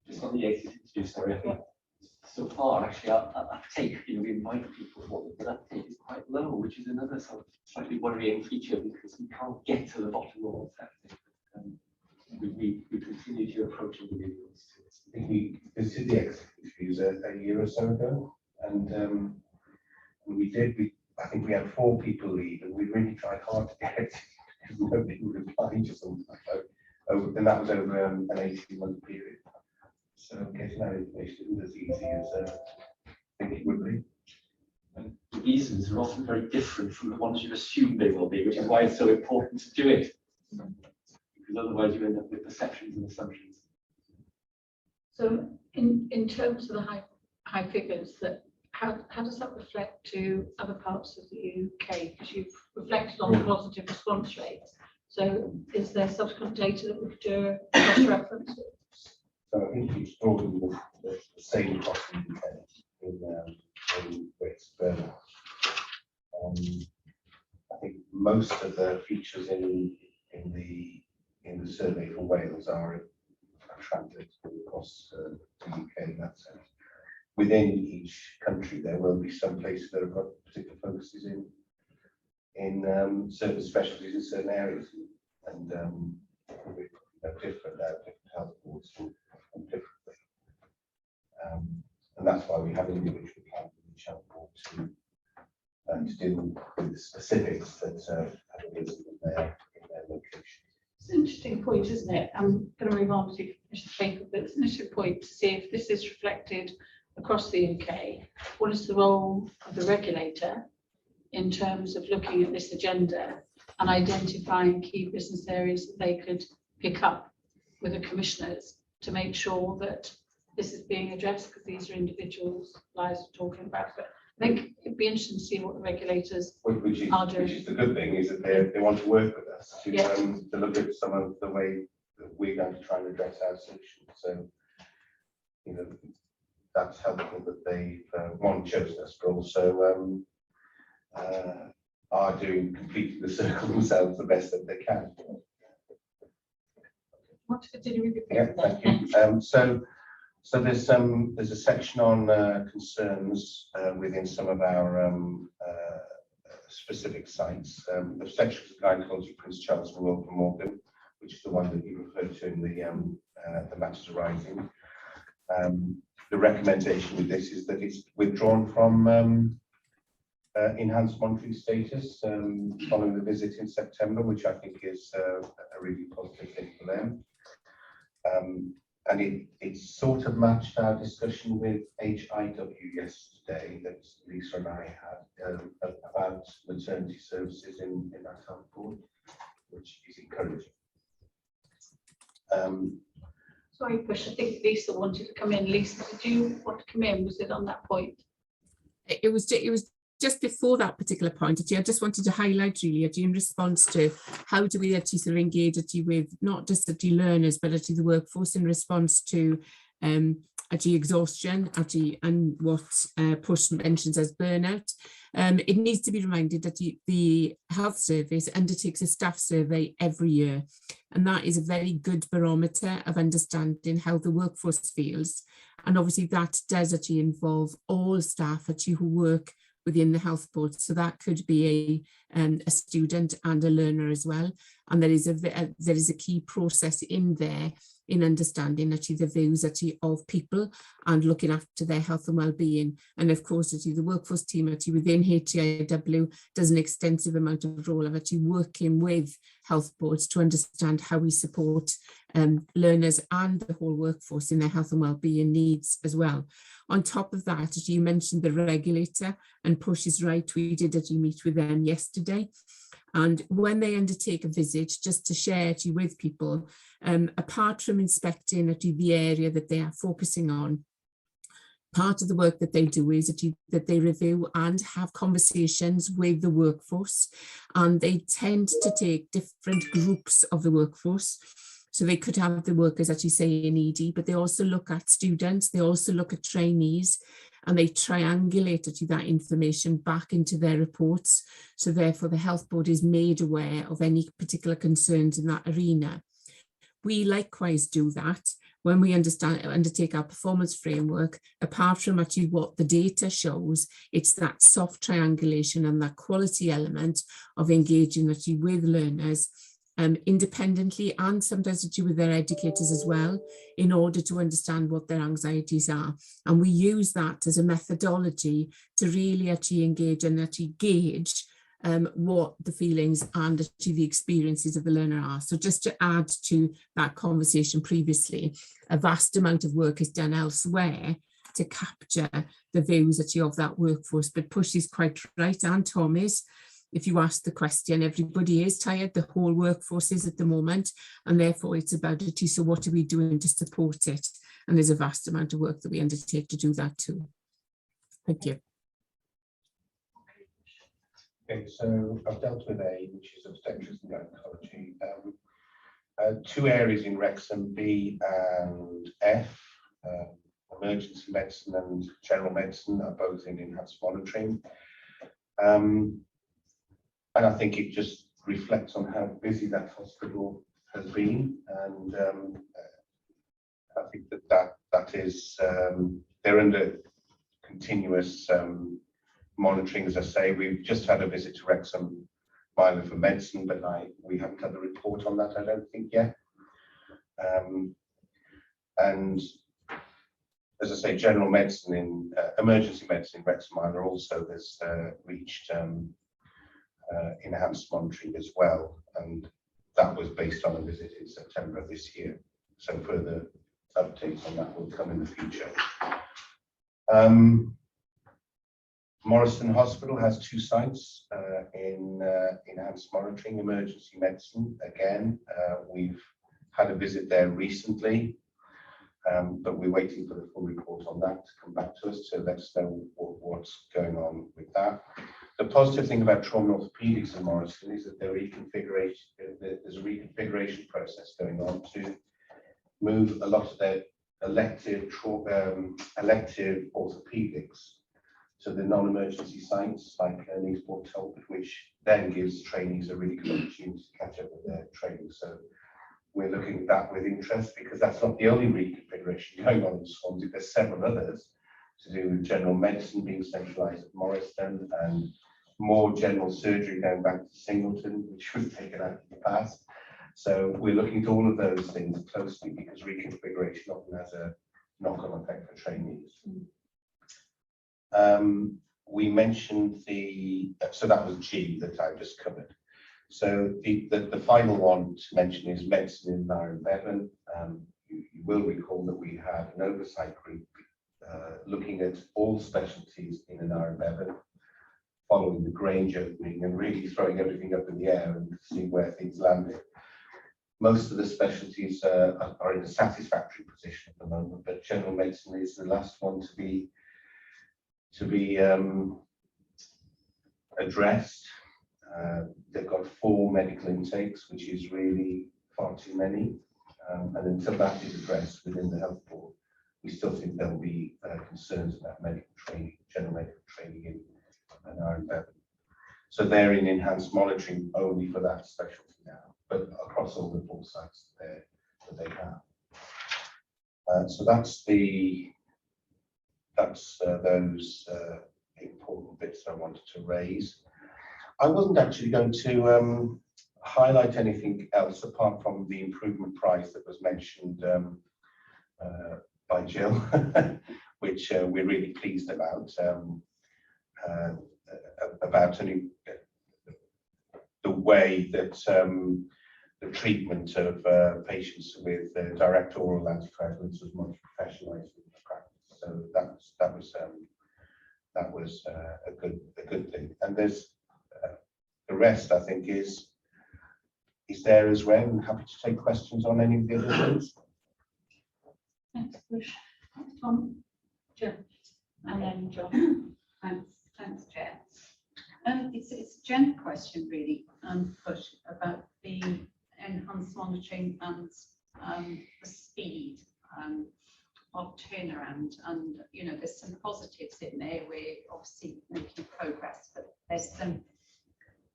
Just on the exit interview, sorry, I think so far actually our uptake, we invite people for it, but uptake is quite low, which is another sort of slightly worrying feature because we can't get to the bottom of what's happening. We continue to approach individuals. I think we visited the exit interviews a year or so ago, and I think we had 4 people leave, and we really tried hard to get because nobody would reply to something like that. And that was over an 18-month period. So getting that information isn't as easy as I think it would be. And the reasons are often very different from the ones you assume they will be, which is why it's so important to do it. Because otherwise you end up with perceptions and assumptions. So in terms of the high figures, that how does that reflect to other parts of the UK? Because you've reflected on the positive response rates. So is there subsequent data that we could do a cross-reference? So I think it's broadly the same across the UK in Wales, burnout. I think most of the features in the survey for Wales are translated across the UK in that sense. Within each country, there will be some places that have got particular focuses in certain specialties in certain areas, and different health boards and differently. And that's why we have an individual plan in each health board to deal with the specifics that have arisen in their location. It's an interesting point, isn't it? I'm going to move on to finish the paper, but it's an interesting point to see if this is reflected across the UK. What is the role of the regulator in terms of looking at this agenda and identifying key business areas that they could pick up with the commissioners to make sure that this is being addressed, because these are individuals lives are talking about. But I think it'd be interesting to see what the regulators Which are doing. is the good thing, is that they want to work with us to, Yes. To look at some of the way that we're going to try and address our solutions. So, that's helpful that they've chosen us, but also are doing completing the circle themselves the best that they can. Want to continue with your Yeah, paper? thank you. So there's a section on concerns within some of our specific sites. The section of gynecology, Prince Charles and Royal Glamorgan, which is the one that you referred to in the matters arising. The recommendation with this is that it's withdrawn from enhanced monitoring status following the visit in September, which I think is a really positive thing for them. And it sort of matched our discussion with HIW yesterday that Lisa and I had about maternity services in that health board, which is encouraging. Sorry, Push, I think Lisa wanted to come in. Lisa, did you want to come in? Was it on that point? It was just before that particular point. I just wanted to highlight really in response to how do we actually sort of engage with not just learners but the workforce in response to exhaustion and what Push mentions as burnout. It needs to be reminded that the Health Service undertakes a staff survey every year, and that is a very good barometer of understanding how the workforce feels. And obviously that does involve all staff who work within the health board. So that could be a student and a learner as well. And there is a key process in there in understanding actually the views actually of people and looking after their health and well-being. And of course, actually the workforce team actually within HCIW does an extensive amount of role of actually working with health boards to understand how we support learners and the whole workforce in their health and well-being needs as well. On top of that, as you mentioned, the regulator, and Push is right, we did actually meet with them yesterday. And when they undertake a visit, just to share it with people, apart from inspecting the area that they are focusing on, part of the work that they do is that they review and have conversations with the workforce, and they tend to take different groups of the workforce. So they could have the workers actually say in ED, but they also look at students, they also look at trainees, and they triangulate that information back into their reports. So therefore the health board is made aware of any particular concerns in that arena. We likewise do that when we undertake our performance framework. Apart from actually what the data shows, it's that soft triangulation and that quality element of engaging actually with learners independently, and sometimes to do with their educators as well, in order to understand what their anxieties are. And we use that as a methodology to really actually engage and actually gauge what the feelings and actually the experiences of the learner are. So just to add to that conversation previously, a vast amount of work is done elsewhere to capture the views actually of that workforce. But Push is quite right, and Tom is. If you ask the question, everybody is tired, the whole workforce is at the moment, and therefore it's about it. So what are we doing to support it? And there's a vast amount of work that we undertake to do that too. Thank you. Okay, so I've dealt with A, which is obstetrics and gynecology. Two areas in Wrexham, B and F, emergency medicine and general medicine, are both in enhanced monitoring. And I think it just reflects on how busy that hospital has been. And I think that is, they're under continuous monitoring. As I say, we've just had a visit to Wrexham Minor for medicine, but we haven't had a report on that, I don't think, yet. And as I say, general medicine in emergency medicine in Wrexham Minor also has reached enhanced monitoring as well, and that was based on a visit in September of this year. So further updates on that will come in the future. Morriston Hospital has 2 sites in enhanced monitoring, emergency medicine. Again, we've had a visit there recently, but we're waiting for the full report on that to come back to us to let us know what's going on with that. The positive thing about trauma and orthopedics in Morriston is that there's a reconfiguration process going on to move a lot of their elective orthopedics to the non-emergency sites like Newport Talbot, which then gives trainees a really good opportunity to catch up with their training. So we're looking at that with interest, because that's not the only reconfiguration going on in Swansea. There's several others to do with general medicine being centralised at Morriston, and more general surgery going back to Singleton, which was taken out in the past. So we're looking at all of those things closely, because reconfiguration often has a knock-on effect for trainees. We mentioned so that was G that I just covered. So the final one to mention is medicine in Nairn Bevan. You will recall that we had an oversight group looking at all specialties in Nairn Bevan, following the Grange opening and really throwing everything up in the air and seeing where things landed. Most of the specialties are in a satisfactory position at the moment, but general medicine is the last one to be addressed. They've got 4 medical intakes, which is really far too many. And until that is addressed within the health board, we still think there will be concerns about medical training, general medical training in Nairn Bevan. So they're in enhanced monitoring only for that specialty now, but across all the 4 sites that they have. So that's those important bits I wanted to raise. I wasn't actually going to highlight anything else apart from the improvement prize that was mentioned by Jill, which we're really pleased about the way that the treatment of patients with direct oral anticoagulants was much professionalised in the practice. So that was a good thing. And there's the rest, I think, is there as well. I'm happy to take questions on any of the other things. Thanks, Bush. Tom, Jill, and then John. Thanks, Chair. It's a general question really, Bush, about the enhanced monitoring and the speed of turnaround. And you know, there's some positives in there. We're obviously making progress, but there's some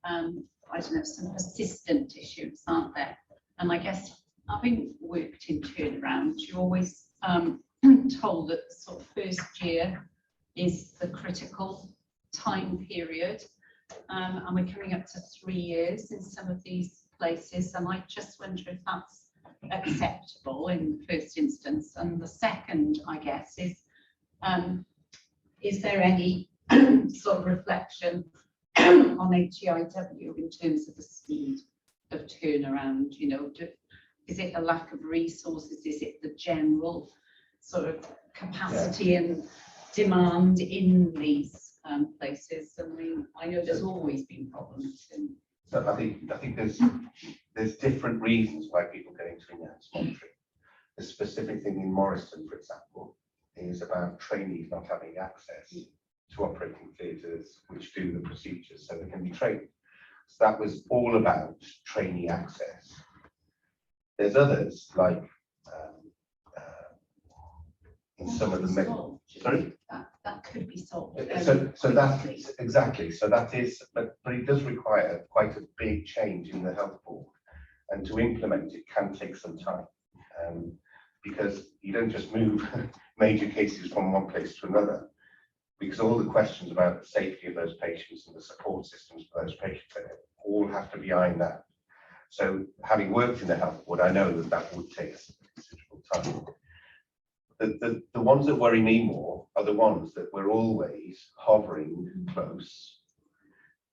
I don't know, some persistent issues, aren't there? And I guess having worked in turnaround, you're always told that the sort of first year is the critical time period, and we're coming up to 3 years in some of these places, and I just wonder if that's acceptable in the first instance. And the second, I guess, is there any sort of reflection on HEIW in terms of the speed of turnaround? You know, is it a lack of resources? Is it the general sort of capacity and demand in these places? I mean, I know there's always been problems. So I think there's different reasons why people get into enhanced monitoring. The specific thing in Morriston, for example, is about trainees not having access to operating theatres which do the procedures, so they can be trained. So that was all about trainee access. There's others like in some of the medical. Sorry. That could be solved. So that's exactly. So that is, but it does require quite a big change in the health board, and to implement it can take some time, because you don't just move major cases from one place to another, because all the questions about the safety of those patients and the support systems for those patients all have to be ironed out. So having worked in the health board, I know that that would take considerable time. The ones that worry me more are the ones that we're always hovering close,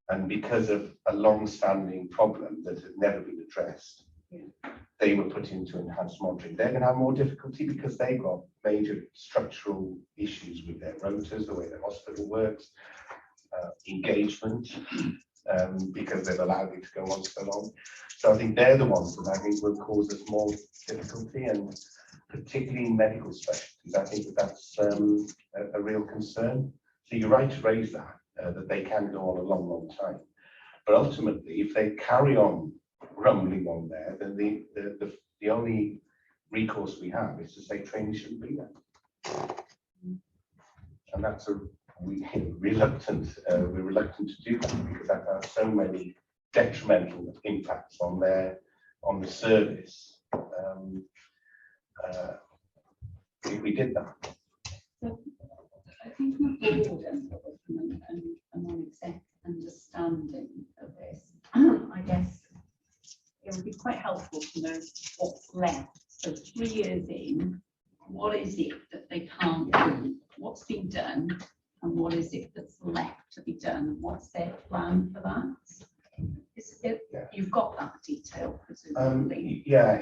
and because of a long-standing problem that had never been addressed, they were put into enhanced monitoring. They're going to have more difficulty because they've got major structural issues with their rotors, the way the hospital works, engagement, because they've allowed it to go on so long. So I think they're the ones that I think will cause us more difficulty, and particularly in medical specialties, I think that's a real concern. So you're right to raise that, that they can go on a long, long time. But ultimately, if they carry on rumbling on there, then the only recourse we have is to say training shouldn't be there. And that's we're reluctant to do that, because that has so many detrimental impacts on the service. If we did that. So I think from a board and from a non-exec understanding of this, I guess it would be quite helpful to know what's left. So 3 years in, what is it that they can't do? What's been done, and what is it that's left to be done? What's their plan for that? You've got that detail, presumably. Yeah.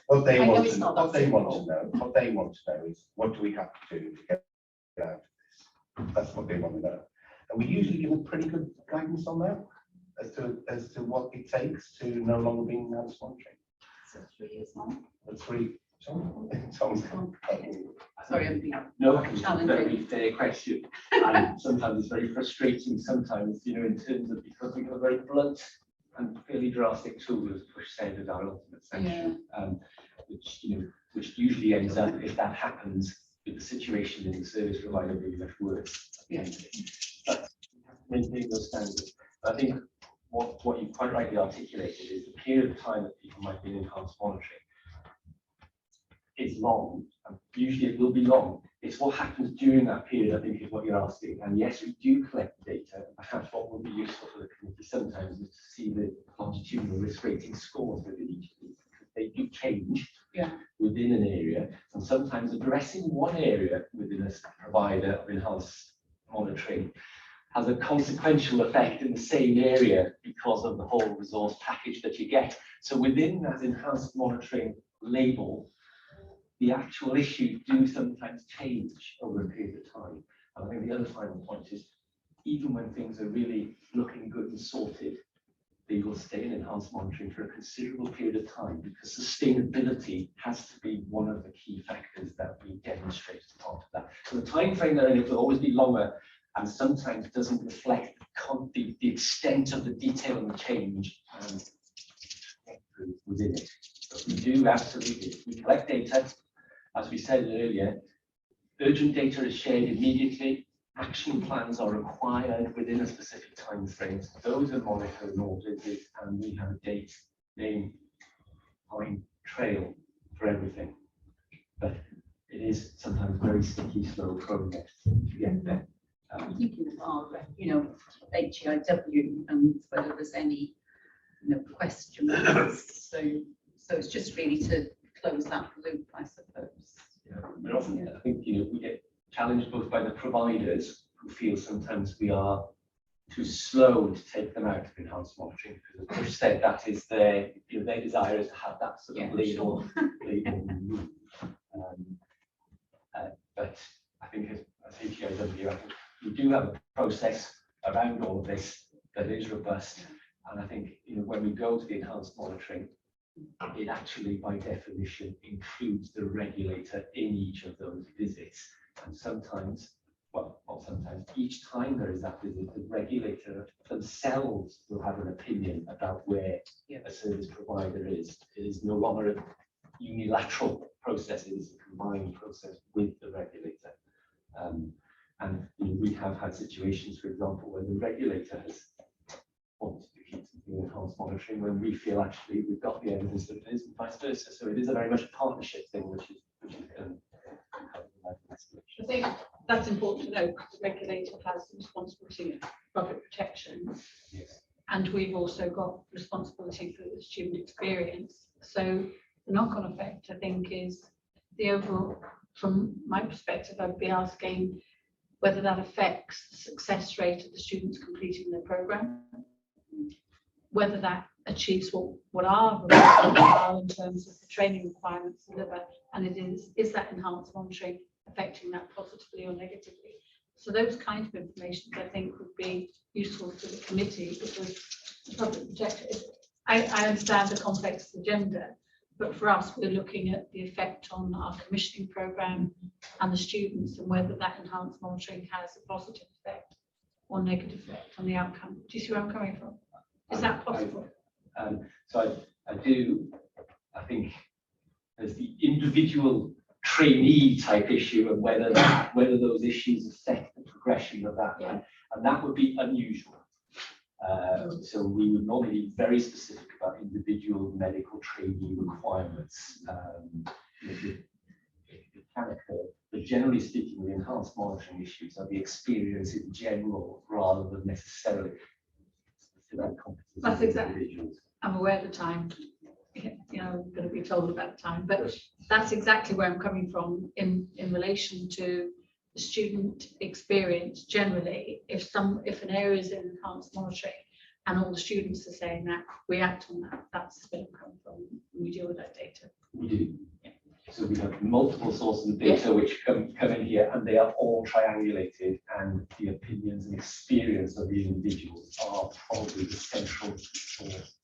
What they want to know is, what do we have to do to get out of this? That's what they want to know. And we usually give them pretty good guidance on that, as to what it takes to no longer be enhanced monitoring. So 3 years on. Sorry, I'm being it's a very fair question. And sometimes it's very frustrating, sometimes, you know, in terms of, because we have very blunt and fairly drastic tools, as Bush said, as our ultimate sanction, which usually ends up, if that happens, with the situation in the service provider being much worse. But we have to maintain those standards. I think what you quite rightly articulated is the period of time that people might be in enhanced monitoring. is long, and usually it will be long. It's what happens during that period, I think, is what you're asking. And yes, we do collect data. Perhaps what would be useful for the committee sometimes is to see the longitudinal risk rating scores within each of these, because they do change within an area. And sometimes addressing one area within a provider of enhanced monitoring has a consequential effect in the same area because of the whole resource package that you get. So within that enhanced monitoring label, the actual issues do sometimes change over a period of time. And I think the other final point is, even when things are really looking good and sorted, they will stay in enhanced monitoring for a considerable period of time, because sustainability has to be one of the key factors that we demonstrate as part of that. So the time frame there will always be longer, and sometimes doesn't reflect the extent of the detail and the change within it. But we do absolutely, we collect data. As we said earlier, urgent data is shared immediately. Action plans are required within a specific time frame. Those are monitored and audited, and we have a date, name, time, trail for everything. But it is sometimes very sticky, slow progress to get there. I'm thinking of our, HEIW and whether there's any, question marks. So it's just really to close that loop, I suppose. But often, I think, we get challenged both by the providers who feel sometimes we are too slow to take them out of enhanced monitoring, because as Bush said, that is their, their desire is to have that sort of label removed. But I think as HEIW, I think we do have a process around all of this that is robust. And I think, when we go to the enhanced monitoring, it actually, by definition, includes the regulator in each of those visits. And sometimes, well, not sometimes, each time there is that visit, the regulator themselves will have an opinion about where a service provider is. It is no longer a unilateral process, it is a combined process with the regulator. And we have had situations, for example, where the regulator has wanted to keep something enhanced monitoring when we feel actually we've got the evidence that it is, and vice versa. So it is a very much a partnership thing, which is I think that's important to know, because the regulator has the responsibility of public protection. yes. And we've also got responsibility for the student experience. So the knock-on effect, I think, is the overall, from my perspective, I'd be asking whether that affects the success rate of the students completing their program, whether that achieves what our requirements are in terms of the training requirements delivered, and is that enhanced monitoring affecting that positively or negatively. So those kinds of information, I think, would be useful to the committee, because the public protector, I understand the complex agenda, but for us, we're looking at the effect on our commissioning programme and the students, and whether that enhanced monitoring has a positive effect or negative effect on the outcome. Do you see where I'm coming from? Is that possible? So I think there's the individual trainee type issue, and whether those issues affect the progression of that, and that would be unusual. So we would normally be very specific about individual medical trainee requirements. It can occur, but generally speaking, the enhanced monitoring issues are the experience in general rather than necessarily specific competencies. That's of exactly. individuals. I'm aware of the time. I'm going to be told about the time, but that's exactly where I'm coming from in relation to the student experience generally. If an area is in enhanced monitoring and all the students are saying that, we act on that. That's where I'm coming from. We deal with that data. We do. Yeah. So we have multiple sources of data which come in here, and they are all triangulated, and the opinions and experience of the individuals are probably the central source.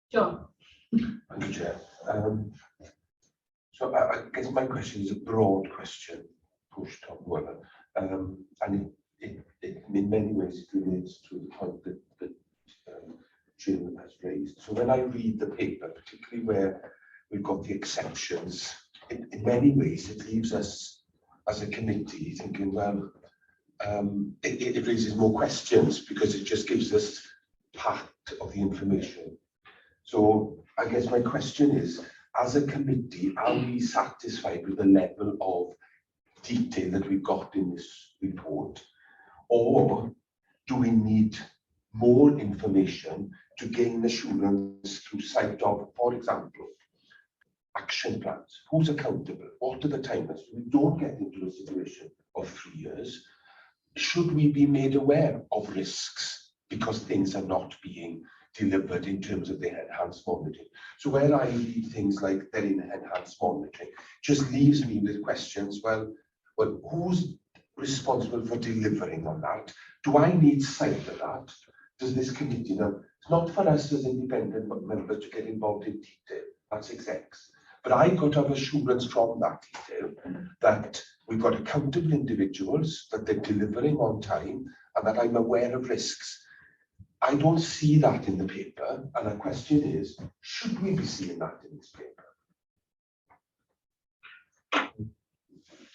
John. Thank you, Chair. So I guess my question is a broad question, pushed on whether, and it in many ways it relates to the point that Jill has raised. So when I read the paper, particularly where we've got the exceptions, in many ways it leaves us as a committee thinking, well, it raises more questions, because it just gives us part of the information. So I guess my question is, as a committee, are we satisfied with the level of detail that we've got in this report? Or do we need more information to gain assurance through sight of, for example, action plans? Who's accountable? What are the timelines? We don't get into a situation of 3 years. Should we be made aware of risks because things are not being delivered in terms of the enhanced monitoring? So where I read things like they're in enhanced monitoring, just leaves me with questions. Well, who's responsible for delivering on that? Do I need sight of that? Does this committee know? It's not for us as independent members to get involved in detail. That's execs. But I got to have assurance from that detail that we've got accountable individuals, that they're delivering on time, and that I'm aware of risks. I don't see that in the paper, and the question is, should we be seeing that in this paper?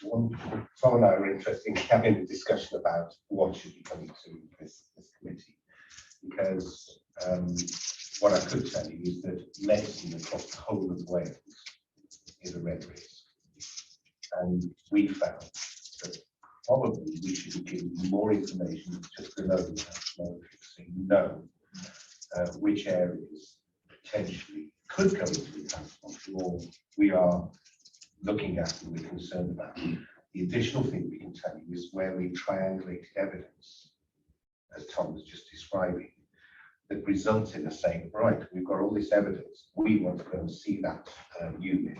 Tom and I are interested in having a discussion about what should be coming to this committee, because what I could tell you is that medicine across the whole of Wales is a red risk, and we found that probably we should be giving more information just below the national so you know which areas potentially could go into the transport or we are looking at and we're concerned about. The additional thing we can tell you is where we triangulate evidence, as Tom was just describing, that results in us saying, right, we've got all this evidence, we want to go and see that unit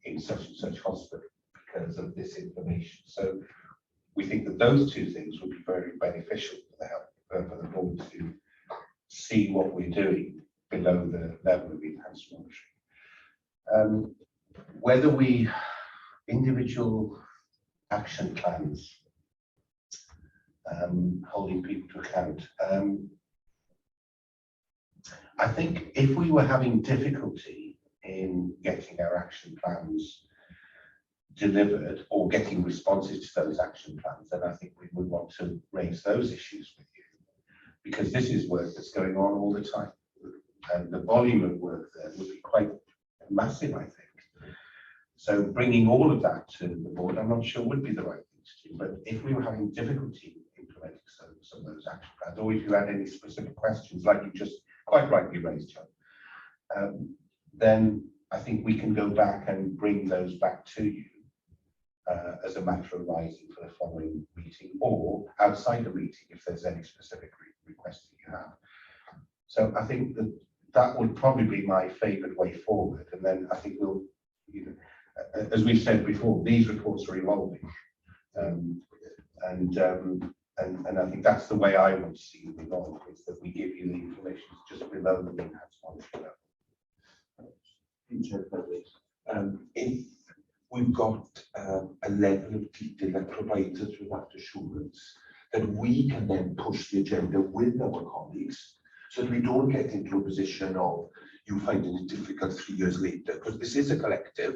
in such and such hospital because of this information. So we think that those two things would be very beneficial for the help for the board to see what we're doing below the level of enhanced monitoring. Whether we individual action plans, holding people to account. I think if we were having difficulty in getting our action plans delivered or getting responses to those action plans, then I think we would want to raise those issues with you, because this is work that's going on all the time, and the volume of work there would be quite massive, I think. So bringing all of that to the board, I'm not sure would be the right thing to do, but if we were having difficulty implementing some of those action plans, or if you had any specific questions, like you just quite rightly raised, John, then I think we can go back and bring those back to you as a matter of rising for the following meeting, or outside the meeting if there's any specific request that you have. So I think that would probably be my favoured way forward, and then I think we'll, as we've said before, these reports are evolving, and I think that's the way I want to see them evolve, is that we give you the information just below the enhanced monitoring level. If we've got a level of detail that provides us with that assurance, that we can then push the agenda with our colleagues, so that we don't get into a position of you finding it difficult 3 years later, because this is a collective,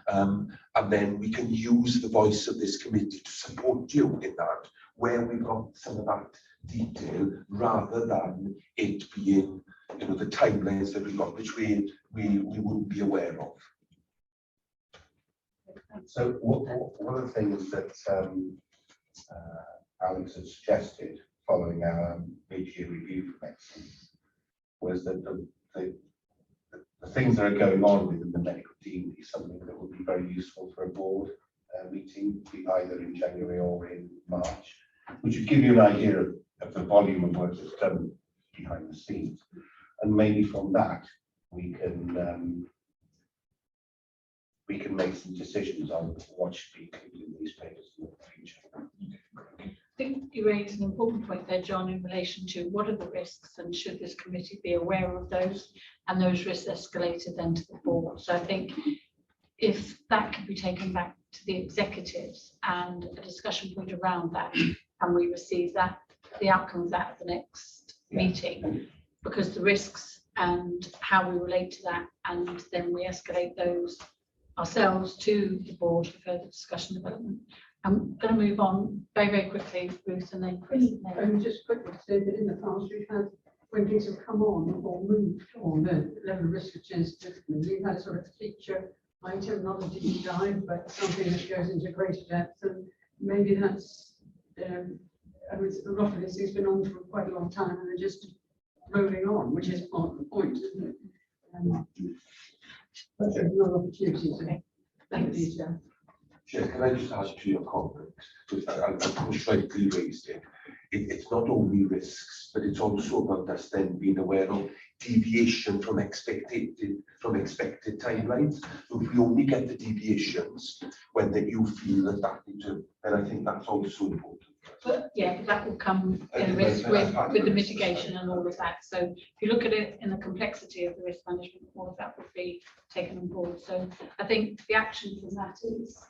and then we can use the voice of this committee to support you in that, where we've got some of that detail, rather than it being, the timelines that we've got, which we wouldn't be aware of. So one of the things that Alex had suggested following our mid-year review for medicine was that the things that are going on within the medical team is something that would be very useful for a board meeting, either in January or in March, which would give you an idea of the volume of work that's done behind the scenes. And maybe from that, we can make some decisions on what should be included in these papers in the future. I think you raised an important point there, John, in relation to what are the risks and should this committee be aware of those, and those risks escalated then to the board. So I think if that could be taken back to the executives and a discussion point around that, and we receive that, the outcome of that at the next meeting, because the risks and how we relate to that, and then we escalate those ourselves to the board for further discussion development. I'm going to move on very, very quickly, Ruth, and then Chris. And just quickly say that in the past we've had when things have come on or moved on, the level of risk has changed differently. We've had a sort of feature item, not a deep dive, but something that goes into greater depth, and maybe that's, I would, a lot of this has been on for quite a long time and they're just rolling on, which is part of the point, isn't it? But there's another opportunity to think detail. Chair, can I just add to your comment, because I'm slightly raised it. It's not only risks, but it's also about us then being aware of deviation from expected timelines. So if we only get the deviations when that you feel that then I think that's also important. But yeah, that will come in risk with the mitigation and all of that. So if you look at it in the complexity of the risk management, all of that would be taken on board. So I think the action from that is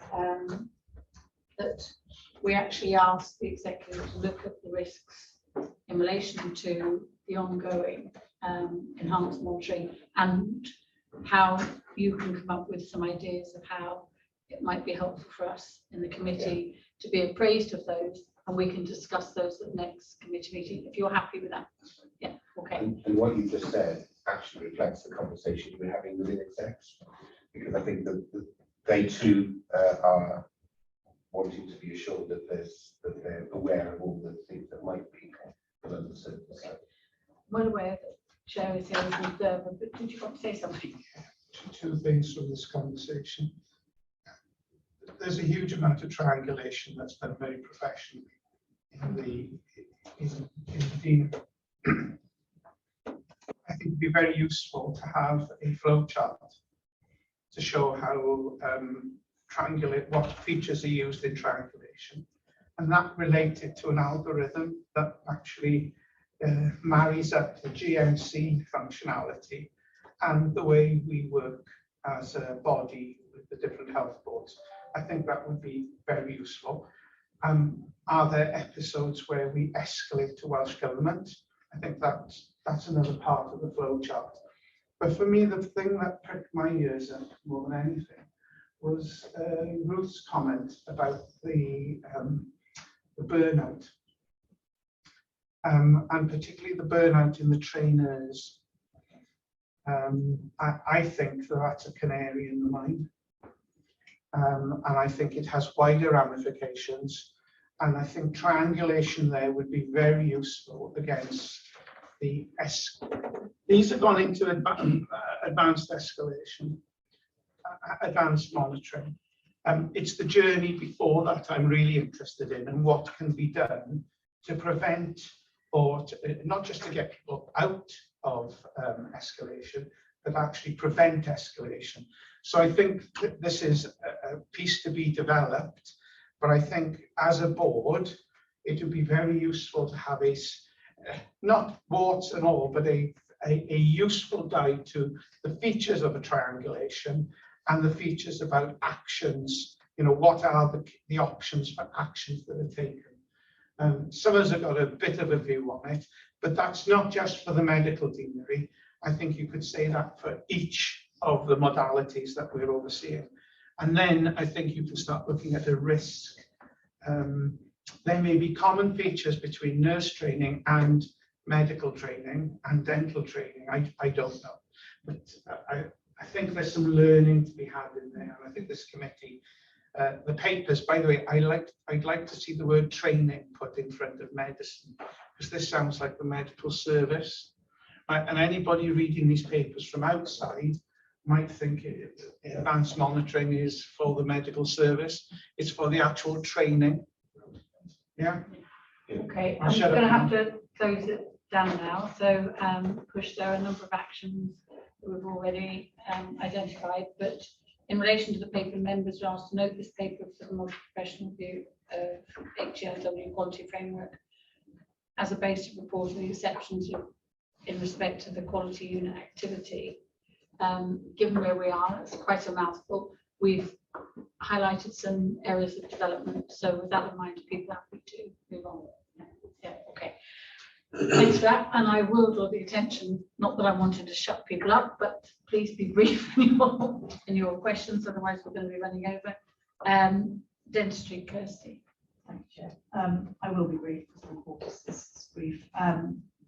that we actually ask the executive to look at the risks in relation to the ongoing enhanced monitoring and how you can come up with some ideas of how it might be helpful for us in the committee to be appraised of those, and we can discuss those at the next committee meeting, if you're happy with that. Yeah, okay. And what you just said actually reflects the conversation we're having within execs, because I think that they too are wanting to be assured that they're aware of all the things that might be below the surface. Well aware that Chair is here as an observer, but did you want to say something? Two things from this conversation. There's a huge amount of triangulation that's done very professionally in the dean. I think it'd be very useful to have a flow chart to show how what features are used in triangulation, and that related to an algorithm that actually marries up the GMC functionality and the way we work as a body with the different health boards. I think that would be very useful. Are there episodes where we escalate to Welsh Government? I think that's another part of the flow chart. But for me, the thing that pricked my ears up more than anything was Ruth's comment about the burnout, and particularly the burnout in the trainers. I think that that's a canary in the mine. And I think it has wider ramifications. And I think triangulation there would be very useful against the these have gone into advanced escalation, advanced monitoring. It's the journey before that I'm really interested in, and what can be done to prevent, or to, not just to get people out of escalation, but actually prevent escalation. So I think this is a piece to be developed, but I think as a board, it would be very useful to have not warts and all, but a useful guide to the features of a triangulation and the features about actions. You know, what are the options for actions that are taken? Some of us have got a bit of a view on it, but that's not just for the medical deanery. I think you could say that for each of the modalities that we're overseeing. And then I think you can start looking at a risk. There may be common features between nurse training and medical training and dental training. I don't know, but I think there's some learning to be had in there. And I think this committee, the papers, by the way, I'd like to see the word training put in front of medicine, because this sounds like the medical service. And anybody reading these papers from outside might think advanced monitoring is for the medical service. It's for the actual training. Yeah. Okay, I'm going to have to close it down now. So, Push, there are a number of actions that we've already identified, but in relation to the paper, members are asked to note this paper for the multi-professional view of HCIW quality framework as a base of reporting the exceptions in respect to the quality unit activity. Given where we are, it's quite a mouthful. We've highlighted some areas of development. So with that in mind, people are happy to move on. Yeah, okay. Thanks for that. And I will draw the attention, not that I wanted to shut people up, but please be brief in your questions, otherwise we're going to be running over. Dentistry, Kirsty. Thank you, Chair. I will be brief because this is brief.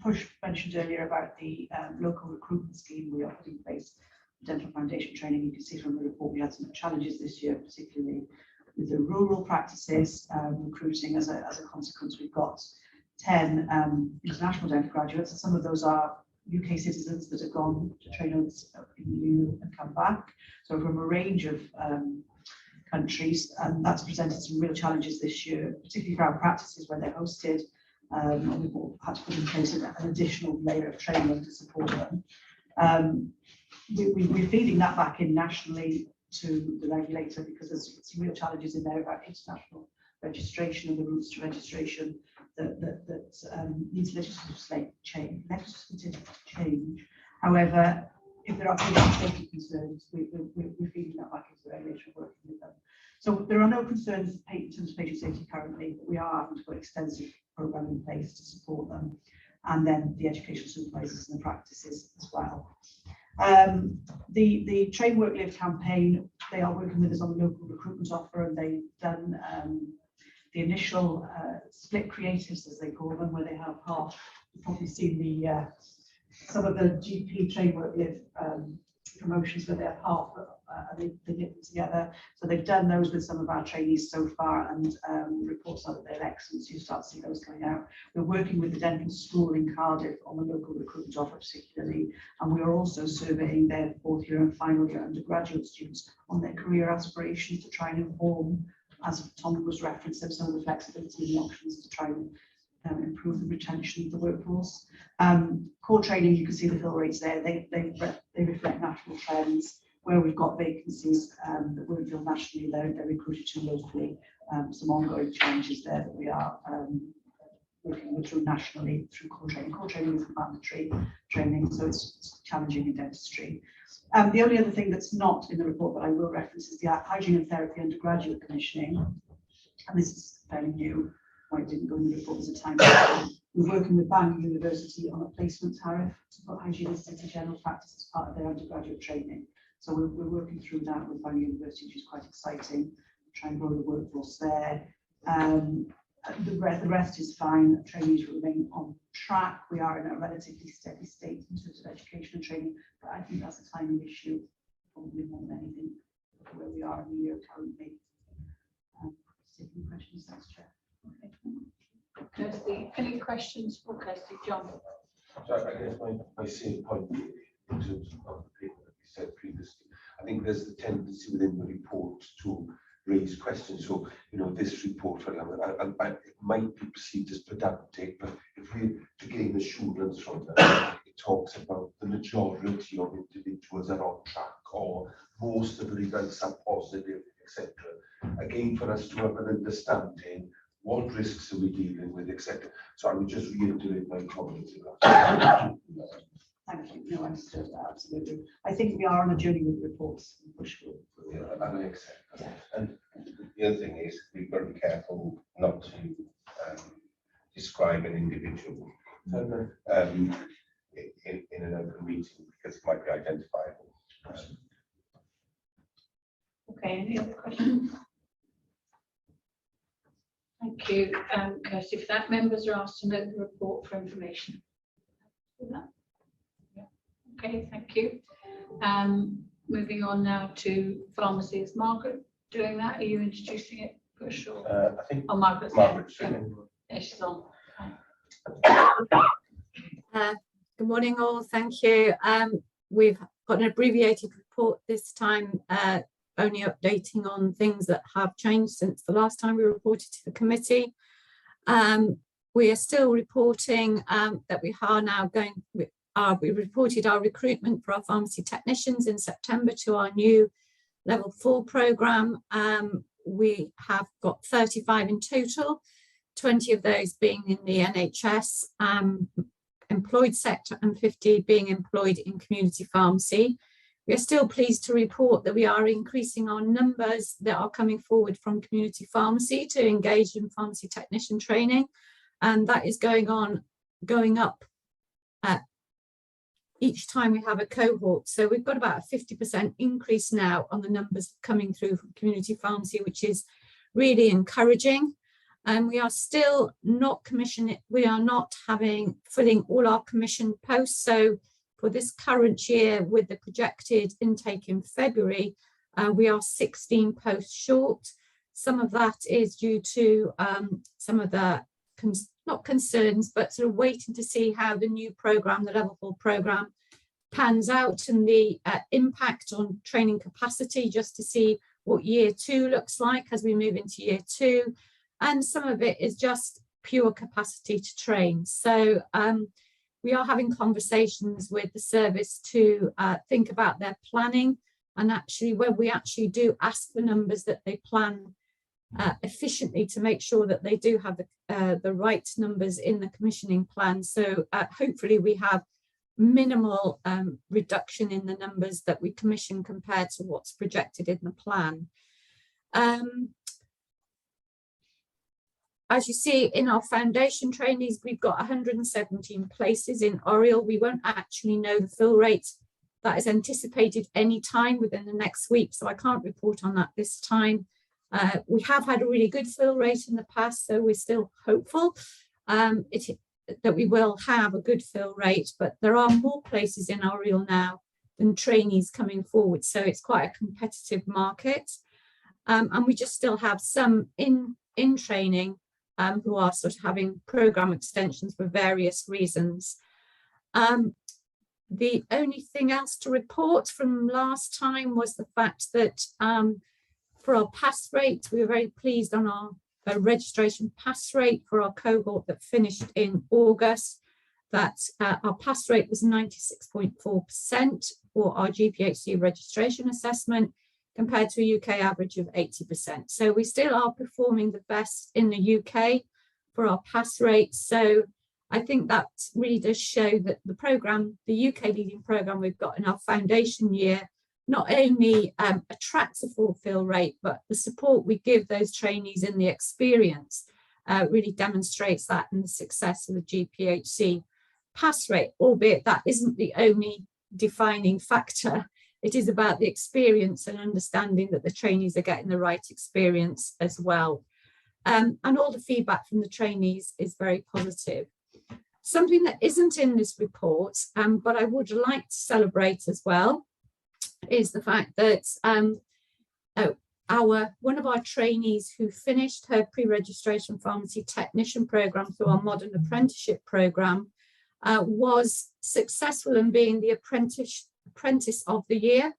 Push mentioned earlier about the local recruitment scheme we are putting in place, dental foundation training. You can see from the report we had some challenges this year, particularly with the rural practices recruiting. As a consequence, we've got 10 international dental graduates, and some of those are UK citizens that have gone to train us in the EU and come back. So from a range of countries, and that's presented some real challenges this year, particularly for our practices where they're hosted. And we've had to put in place an additional layer of training to support them. We're feeding that back in nationally to the regulator because there's some real challenges in there about international registration and the routes to registration that needs legislative change. However, if there are safety concerns, we're feeding that back into the regulator, working with them. So there are no concerns in terms of patient safety currently, but we are having to put extensive program in place to support them, and then the educational supervisors and the practices as well. The Train Work Live campaign, they are working with us on the local recruitment offer, and they've done the initial split creatives, as they call them, where they have half. You've probably seen the some of the GP Train Work Live promotions where they have half, they get them together. So they've done those with some of our trainees so far, and reports are that they're excellent. So you start to see those coming out. We're working with the dental school in Cardiff on the local recruitment offer particularly, and we are also surveying their 4th year and final year undergraduate students on their career aspirations to try and inform, as Tom was referencing, some of the flexibility and the options to try and improve the retention of the workforce. Core training, you can see the fill rates there. They reflect national trends. Where we've got vacancies that weren't filled nationally, they're recruited to locally. Some ongoing challenges there that we are working with through nationally through core training. Core training is mandatory training, so it's challenging in dentistry. The only other thing that's not in the report that I will reference is the hygiene and therapy undergraduate commissioning, and this is fairly new. Why it didn't go in the report was a time. We're working with Bangor University on a placement tariff to put hygienists into general practice as part of their undergraduate training. So we're working through that with Bangor University, which is quite exciting. Try and grow the workforce there. The rest is fine. Trainees remain on track. We are in a relatively steady state in terms of education and training, but I think that's a timing issue, probably more than anything, where we are in the year currently. Taking questions, thanks, Chair. Kirsty, any questions for Kirsty? John? So I guess my same point in terms of the paper that we said previously, I think there's the tendency within the report to raise questions. So, you know, this report, for example, it might be perceived as pedantic, but if we to gain assurance from that, it talks about the majority of individuals are on track, or most of the results are positive, etc. Again, for us to have an understanding, what risks are we dealing with, etc. So I would just reiterate my comments. Thank you. No, I understood that, absolutely. I think we are on a journey with reports. Yeah, and I accept that. And the other thing is we've got to be careful not to describe an individual in an open meeting because it might be identifiable. Okay, any other questions? Thank you, Kirsty, for that. Members are asked to note the report for information. Yeah. Okay, thank you. Moving on now to pharmacy. Is Margaret doing that? Are you introducing it? For sure. I think Margaret's Margaret's yeah, she's on. Good morning, all. Thank you. We've got an abbreviated report this time, only updating on things that have changed since the last time we reported to the committee. We are still reporting that we are now going. We reported our recruitment for our pharmacy technicians in September to our new level 4 programme. We have got 35 in total, 20 of those being in the NHS employed sector and 50 being employed in community pharmacy. We are still pleased to report that we are increasing our numbers that are coming forward from community pharmacy to engage in pharmacy technician training, and that is going up each time we have a cohort. So we've got about a 50% increase now on the numbers coming through from community pharmacy, which is really encouraging. And we are still not commissioning, we are not filling all our commission posts. So for this current year, with the projected intake in February, we are 16 posts short. Some of that is due to some of the, not concerns, but sort of waiting to see how the new programme, the Level 4 programme, pans out and the impact on training capacity, just to see what year 2 looks like as we move into year 2. And some of it is just pure capacity to train. So we are having conversations with the service to think about their planning, and actually when we actually do ask for numbers, that they plan efficiently to make sure that they do have the right numbers in the commissioning plan. So hopefully we have minimal reduction in the numbers that we commission compared to what's projected in the plan. As you see in our foundation trainees, we've got 117 places in Oriel. We won't actually know the fill rate that is anticipated any time within the next week, so I can't report on that this time. We have had a really good fill rate in the past, so we're still hopeful that we will have a good fill rate, but there are more places in Oriel now than trainees coming forward, so it's quite a competitive market. And we just still have some in training who are sort of having programme extensions for various reasons. The only thing else to report from last time was the fact that for our pass rate, we were very pleased on our registration pass rate for our cohort that finished in August, that our pass rate was 96.4% for our GPHC registration assessment, compared to a UK average of 80%. So we still are performing the best in the UK for our pass rate. So I think that really does show that the programme, the UK leading programme we've got in our foundation year, not only attracts a full fill rate, but the support we give those trainees in the experience really demonstrates that in the success of the GPHC pass rate, albeit that isn't the only defining factor. It is about the experience and understanding that the trainees are getting the right experience as well. And all the feedback from the trainees is very positive. Something that isn't in this report, but I would like to celebrate as well, is the fact that one of our trainees who finished her pre-registration pharmacy technician programme through our modern apprenticeship programme was successful in being the apprentice of the year,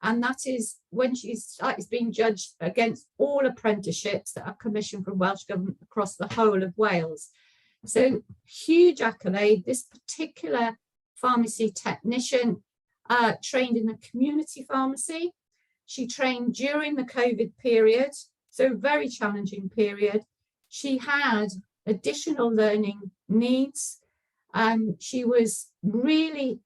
and that is when she's being judged against all apprenticeships that are commissioned from Welsh Government across the whole of Wales. So huge accolade. This particular pharmacy technician trained in a community pharmacy. She trained during the COVID period, so very challenging period. She had additional learning needs. She was really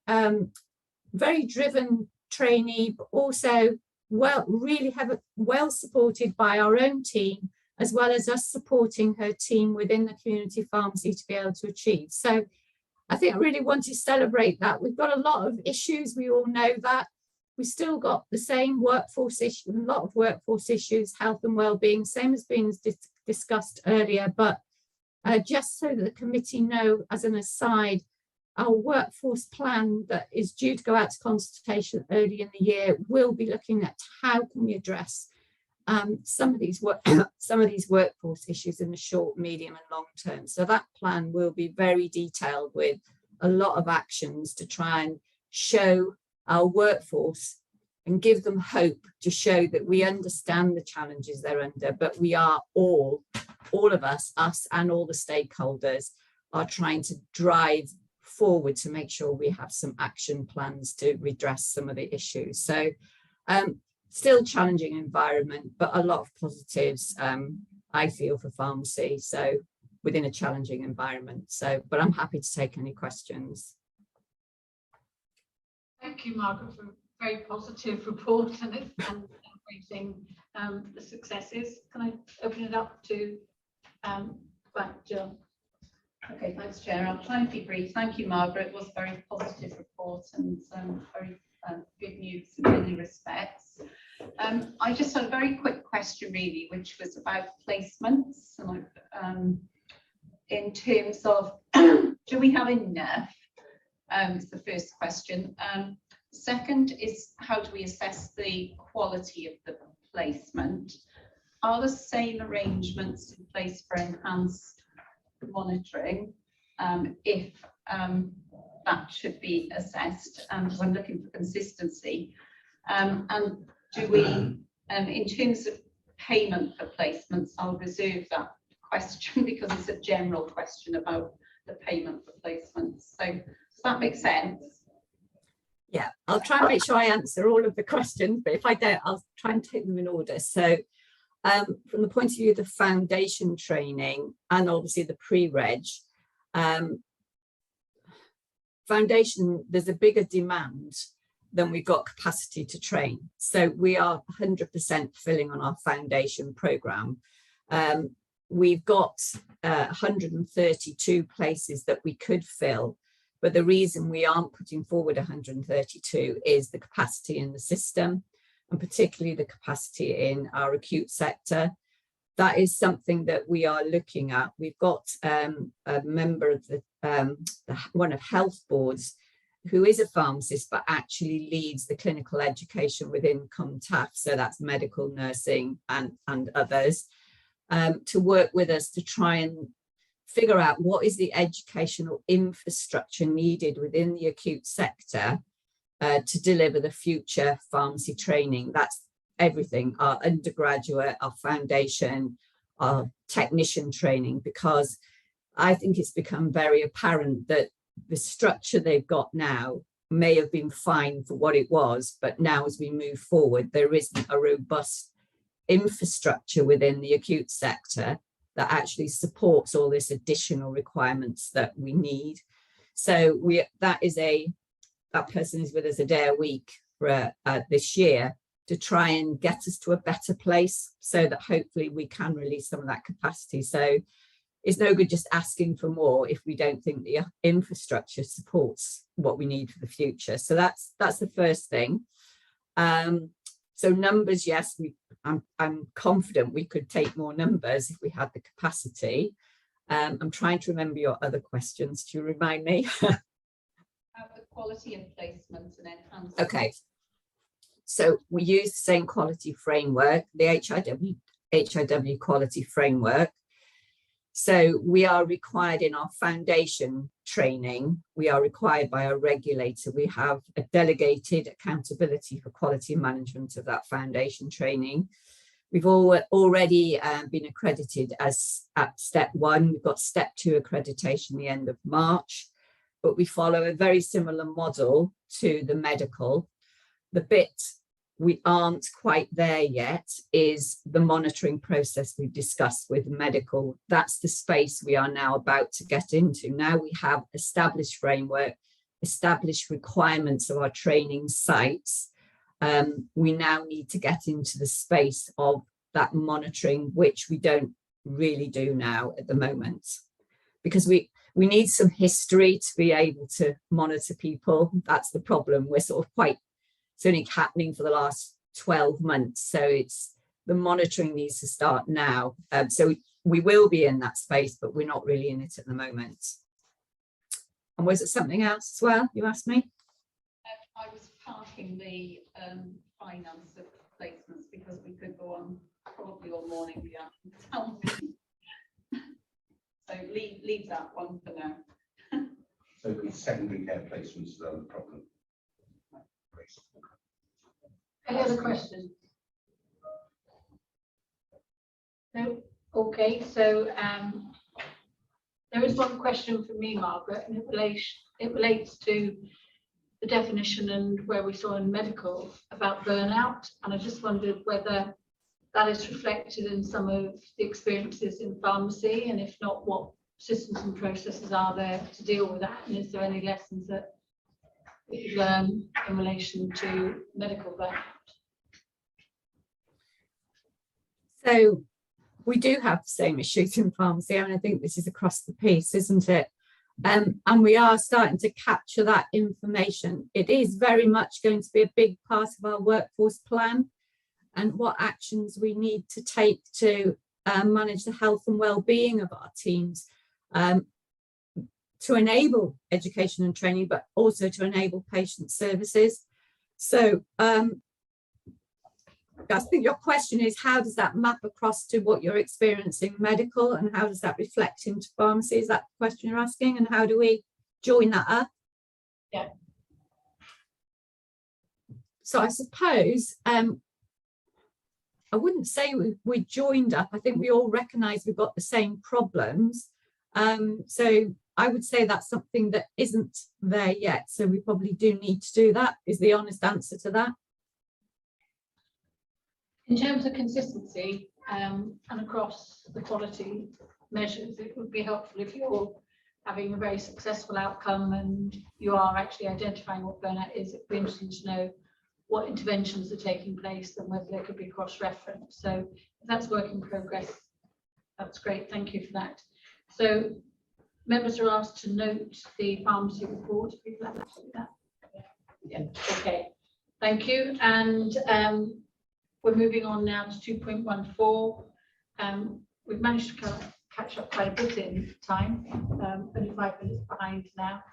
very driven trainee, but also well supported by our own team, as well as us supporting her team within the community pharmacy to be able to achieve. So I think I really want to celebrate that. We've got a lot of issues, we all know that. We still got the same workforce issue, a lot of workforce issues, health and well-being, same as being discussed earlier, but just so that the committee know, as an aside, our workforce plan that is due to go out to consultation early in the year will be looking at how can we address some of these workforce issues in the short, medium and long term. So that plan will be very detailed with a lot of actions to try and show our workforce and give them hope, to show that we understand the challenges they're under, but we are all of us and all the stakeholders are trying to drive forward to make sure we have some action plans to redress some of the issues. So still challenging environment, but a lot of positives I feel for pharmacy, so within a challenging environment. So, but I'm happy to take any questions. Thank you, Margaret, for a very positive report and celebrating the successes. Can I open it up to Jill? Okay, thanks, Chair. I'll try and be brief. Thank you, Margaret. It was a very positive report and very good news in many respects. I just had a very quick question really, which was about placements and in terms of do we have enough? Is the first question. Second is how do we assess the quality of the placement? Are the same arrangements in place for enhanced monitoring if that should be assessed? Because I'm looking for consistency. And do we, in terms of payment for placements, I'll reserve that question because it's a general question about the payment for placements. So does that make sense? Yeah, I'll try and make sure I answer all of the questions, but if I don't, I'll try and take them in order. So from the point of view of the foundation training and obviously the pre-reg, foundation, there's a bigger demand than we've got capacity to train. So we are 100% filling on our foundation programme. We've got 132 places that we could fill, but the reason we aren't putting forward 132 is the capacity in the system, and particularly the capacity in our acute sector. That is something that we are looking at. We've got a member of one of health boards who is a pharmacist, but actually leads the clinical education within COMTAF, so that's medical, nursing and others, to work with us to try and figure out what is the educational infrastructure needed within the acute sector to deliver the future pharmacy training. That's everything, our undergraduate, our foundation, our technician training, because I think it's become very apparent that the structure they've got now may have been fine for what it was, but now as we move forward, there isn't a robust infrastructure within the acute sector that actually supports all this additional requirements that we need. So that person is with us a day a week for this year to try and get us to a better place so that hopefully we can release some of that capacity. So it's no good just asking for more if we don't think the infrastructure supports what we need for the future. So that's the first thing. So numbers, yes, I'm confident we could take more numbers if we had the capacity. I'm trying to remember your other questions. Do you remind me? The quality of placements and enhanced. Okay. So we use the same quality framework, the HIW quality framework. So we are required in our foundation training, we are required by our regulator, we have a delegated accountability for quality management of that foundation training. We've already been accredited as at step 1, we've got step 2 accreditation the end of March, but we follow a very similar model to the medical. The bit we aren't quite there yet is the monitoring process we've discussed with medical. That's the space we are now about to get into. Now we have established framework, established requirements of our training sites. We now need to get into the space of that monitoring, which we don't really do now at the moment, because we need some history to be able to monitor people. That's the problem. We're sort of it's only happening for the last 12 months. So it's the monitoring needs to start now. So we will be in that space, but we're not really in it at the moment. And was it something else as well you asked me? I was parking the finance of placements because we could go on probably all morning. So leave that one for now. So it's secondary care placements that are the problem. Any other questions? No? Okay, so there is one question from me, Margaret, and it relates to the definition and where we saw in medical about burnout. And I just wondered whether that is reflected in some of the experiences in pharmacy, and if not, what systems and processes are there to deal with that? And is there any lessons that you learn in relation to medical burnout? So we do have the same issues in pharmacy. I mean, I think this is across the piece, isn't it? And we are starting to capture that information. It is very much going to be a big part of our workforce plan. and what actions we need to take to manage the health and well-being of our teams, to enable education and training, but also to enable patient services. So I think your question is, how does that map across to what you're experiencing medical, and how does that reflect into pharmacy? Is that the question you're asking? And how do we join that up? Yeah. So I suppose I wouldn't say we joined up. I think we all recognise we've got the same problems. So I would say that's something that isn't there yet. So we probably do need to do that, is the honest answer to that. In terms of consistency and across the quality measures, it would be helpful if you're having a very successful outcome and you are actually identifying what burnout is. It'd be interesting to know what interventions are taking place and whether they could be cross-referenced. So if that's work in progress, that's great. Thank you for that. So members are asked to note the pharmacy report. If you'd like to do that. Yeah. Okay. Thank you. And we're moving on now to 2.14. We've managed to catch up quite a bit in time, only 5 minutes behind now.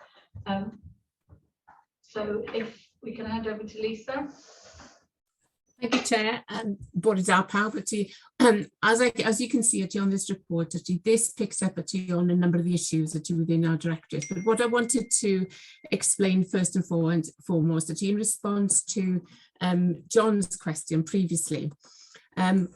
So if we can hand over to Lisa. Thank you, Chair, and Board of Darpar. But as you can see on this report, this picks up on a number of the issues within our directorate. But what I wanted to explain first and foremost, in response to John's question previously,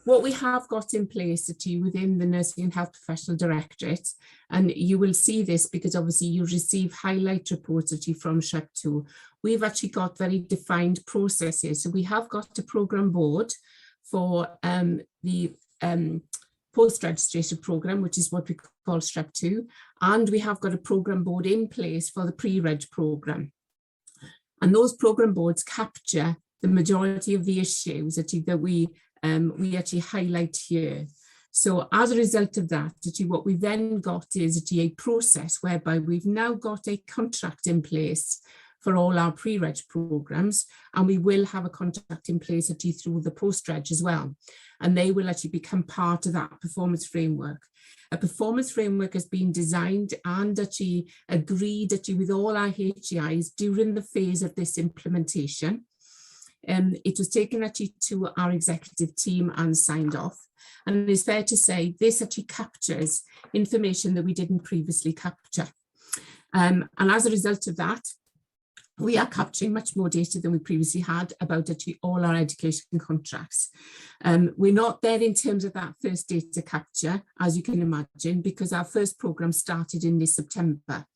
what we have got in place within the Nursing and Health Professional Directorate, and you will see this because obviously you receive highlight reports from SHREP2. We've actually got very defined processes. So we have got a programme board for the post-registration programme, which is what we call SHREP2, and we have got a programme board in place for the pre-reg programme. And those programme boards capture the majority of the issues that we actually highlight here. So as a result of that, what we then got is a process whereby we've now got a contract in place for all our pre-reg programmes, and we will have a contract in place through the post-reg as well. And they will actually become part of that performance framework. A performance framework has been designed and actually agreed with all our HEIs during the phase of this implementation. It was taken to our executive team and signed off. And it's fair to say this actually captures information that we didn't previously capture. And as a result of that, we are capturing much more data than we previously had about all our education contracts. We're not there in terms of that first data capture, as you can imagine, because our first programme started in this September.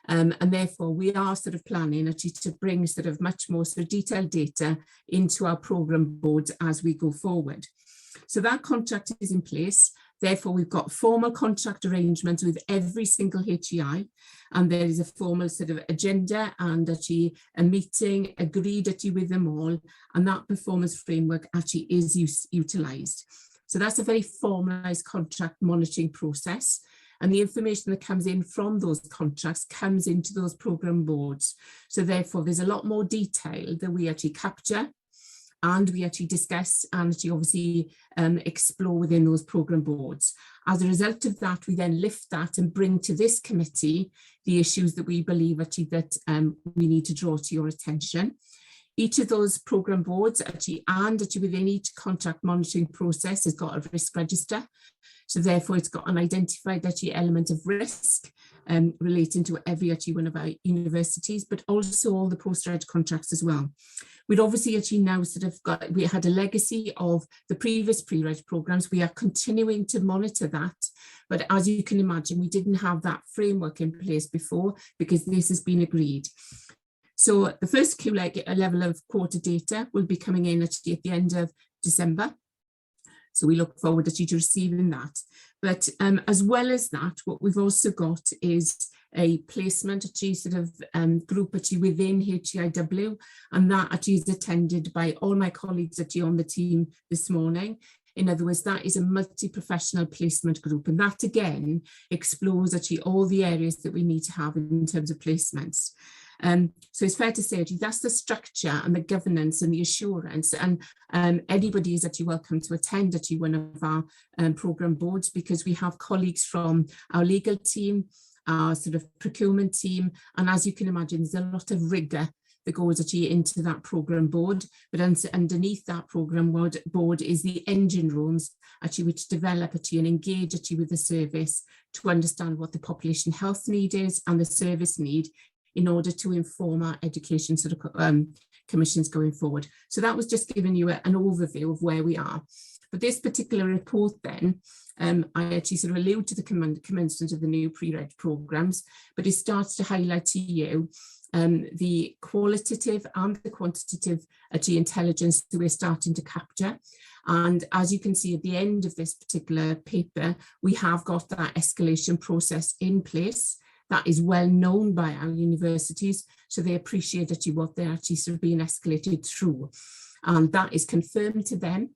And therefore we are planning to bring much more detailed data into our programme boards as we go forward. So that contract is in place. Therefore, we've got formal contract arrangements with every single HEI, and there is a formal agenda and a meeting agreed with them all, and that performance framework is utilised. So that's a very formalised contract monitoring process, and the information that comes in from those contracts comes into those programme boards. So therefore, there's a lot more detail that we capture, and we discuss and obviously explore within those programme boards. As a result of that, we then lift that and bring to this committee the issues that we believe that we need to draw to your attention. Each of those programme boards and within each contract monitoring process has got a risk register. So therefore, it's got an identified element of risk relating to every one of our universities, but also all the post-reg contracts as well. We'd obviously now we had a legacy of the previous pre-reg programmes. We are continuing to monitor that, but as you can imagine, we didn't have that framework in place before because this has been agreed. So the first Q level of quarter data will be coming in at the end of December. So we look forward to receiving that. But as well as that, what we've also got is a placement group within HEIW, and that is attended by all my colleagues on the team this morning. In other words, that is a multi-professional placement group, and that again explores all the areas that we need to have in terms of placements. So it's fair to say that's the structure and the governance and the assurance, and anybody is actually welcome to attend one of our programme boards, because we have colleagues from our legal team, our sort of procurement team, and as you can imagine, there's a lot of rigour that goes actually into that programme board. But underneath that programme board is the engine rooms actually which develop actually and engage actually with the service to understand what the population health need is and the service need in order to inform our education sort of commissions going forward. So that was just giving you an overview of where we are. But this particular report then, I actually sort of allude to the commencement of the new pre-reg programmes, but it starts to highlight to you the qualitative and the quantitative intelligence that we're starting to capture. And as you can see at the end of this particular paper, we have got that escalation process in place that is well known by our universities, so they appreciate actually what they're actually sort of being escalated through. And that is confirmed to them.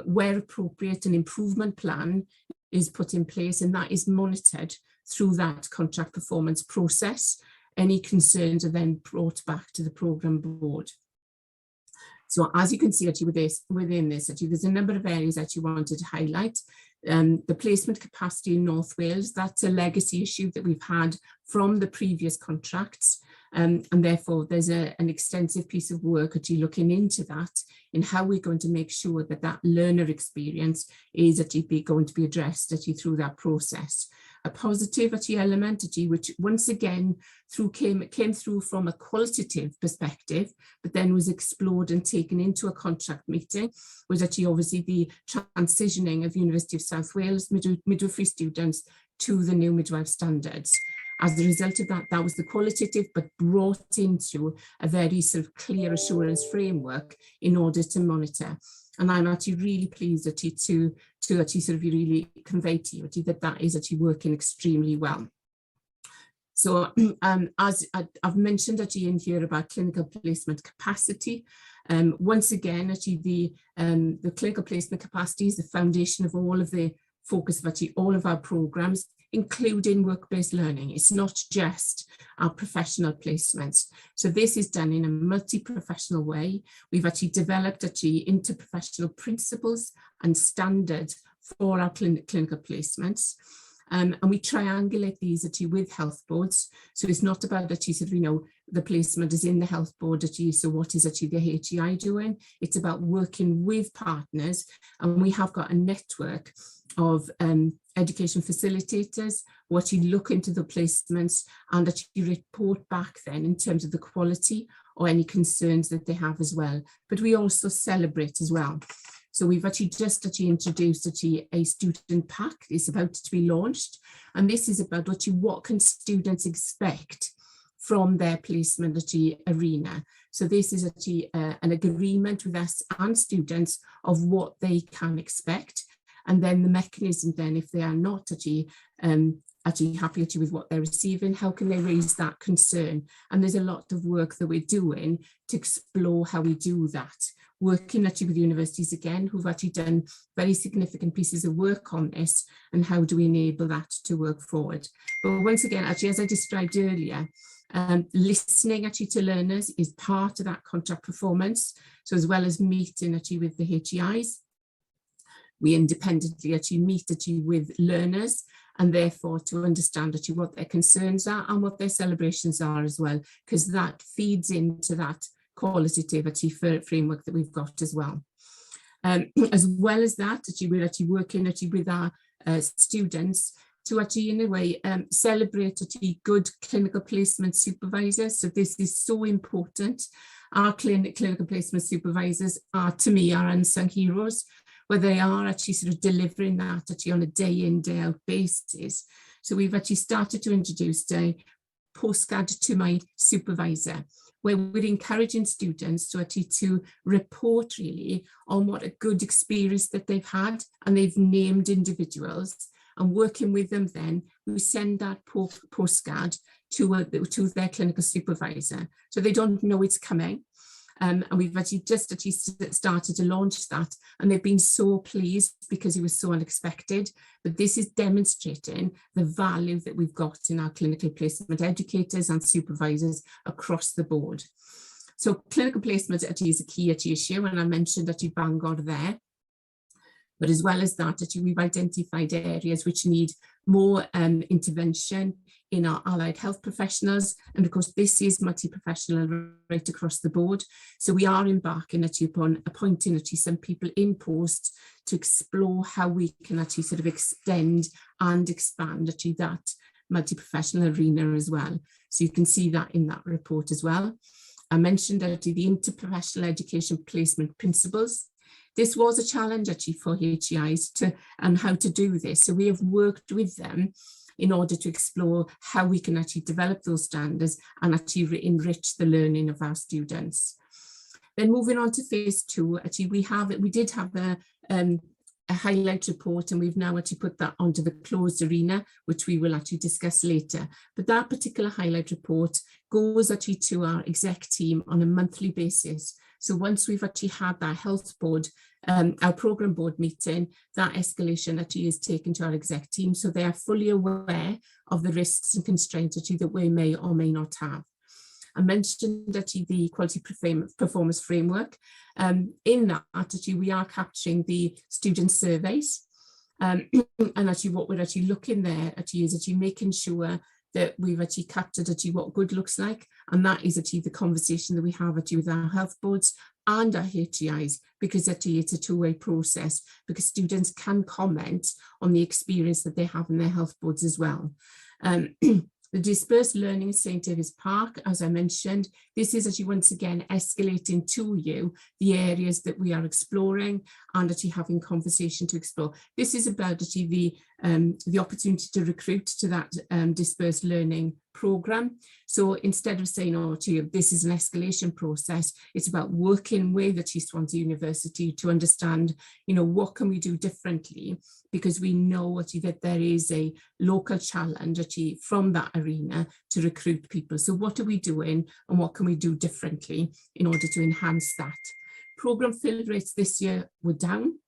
Where appropriate, an improvement plan is put in place, and that is monitored through that contract performance process. Any concerns are then brought back to the programme board. So as you can see actually within this, actually, there's a number of areas that you wanted to highlight. The placement capacity in North Wales, that's a legacy issue that we've had from the previous contracts. And therefore there's an extensive piece of work actually looking into that, in how we're going to make sure that that learner experience is actually going to be addressed actually through that process. A positive element which once again came through from a qualitative perspective, but then was explored and taken into a contract meeting, was actually obviously the transitioning of University of South Wales midwifery students to the new midwife standards. As a result of that, that was the qualitative, but brought into a very sort of clear assurance framework in order to monitor. And I'm actually really pleased actually to actually sort of really convey to you actually that is actually working extremely well. So as I've mentioned actually in here about clinical placement capacity, once again actually the clinical placement capacity is the foundation of all of the focus of actually all of our programs, including work-based learning. It's not just our professional placements. So this is done in a multi-professional way. We've actually developed actually interprofessional principles and standards for our clinical placements. And we triangulate these actually with health boards. So it's not about actually sort of, the placement is in the health board actually, so what is actually the HEI doing? It's about working with partners, and we have got a network of education facilitators who actually look into the placements and actually report back then in terms of the quality or any concerns that they have as well. But we also celebrate as well. So we've actually just introduced a student pack. It's about to be launched, and this is about what can students expect from their placement arena. So this is an agreement with us and students of what they can expect. And then the mechanism then, if they are not actually happy with what they're receiving, how can they raise that concern? And there's a lot of work that we're doing to explore how we do that. Working actually with universities again, who've actually done very significant pieces of work on this, and how do we enable that to work forward? But once again, actually, as I described earlier, listening actually to learners is part of that contract performance. So as well as meeting actually with the HEIs, we independently actually meet actually with learners, and therefore to understand actually what their concerns are and what their celebrations are as well, because that feeds into that qualitative framework that we've got as well. As well as that, we're actually working with our students to actually in a way celebrate good clinical placement supervisors. So this is so important. Our clinical placement supervisors are, to me, our unsung heroes, where they are actually sort of delivering that actually on a day in, day out basis. So we've actually started to introduce a postcard to my supervisor, where we're encouraging students to actually to report really on what a good experience that they've had, and they've named individuals, and working with them then, we send that postcard to their clinical supervisor, so they don't know it's coming. and we've actually just started to launch that, and they've been so pleased because it was so unexpected. But this is demonstrating the value that we've got in our clinical placement educators and supervisors across the board. So clinical placement actually is a key issue, and I mentioned that you Bangor there. But as well as that, actually, we've identified areas which need more intervention in our allied health professionals. And of course, this is multi-professional right across the board. So we are embarking actually upon appointing actually some people in post to explore how we can actually sort of extend and expand actually that multi-professional arena as well. So you can see that in that report as well. I mentioned actually the interprofessional education placement principles. This was a challenge actually for HEIs and how to do this. So we have worked with them in order to explore how we can actually develop those standards and actually enrich the learning of our students. Then moving on to phase 2, actually we did have a highlight report, and we've now actually put that onto the closed arena, which we will actually discuss later. But that particular highlight report goes actually to our exec team on a monthly basis. So once we've actually had that health board, our programme board meeting, that escalation actually is taken to our exec team, so they are fully aware of the risks and constraints actually that we may or may not have. I mentioned actually the quality performance framework. In that actually we are capturing the student surveys, and actually what we're actually looking there actually is actually making sure that we've actually captured actually what good looks like, and that is actually the conversation that we have actually with our health boards and our HEIs, because actually it's a two-way process, because students can comment on the experience that they have in their health boards as well. The dispersed learning in St David's Park, as I mentioned, this is actually once again escalating to you the areas that we are exploring and actually having conversation to explore. This is about actually the opportunity to recruit to that dispersed learning programme. So instead of saying, oh, to you, this is an escalation process, it's about working with the Swansea University to understand, you know, what can we do differently, because we know actually that there is a local challenge actually from that arena to recruit people. So what are we doing and what can we do differently in order to enhance that? Programme fill rates this year were down,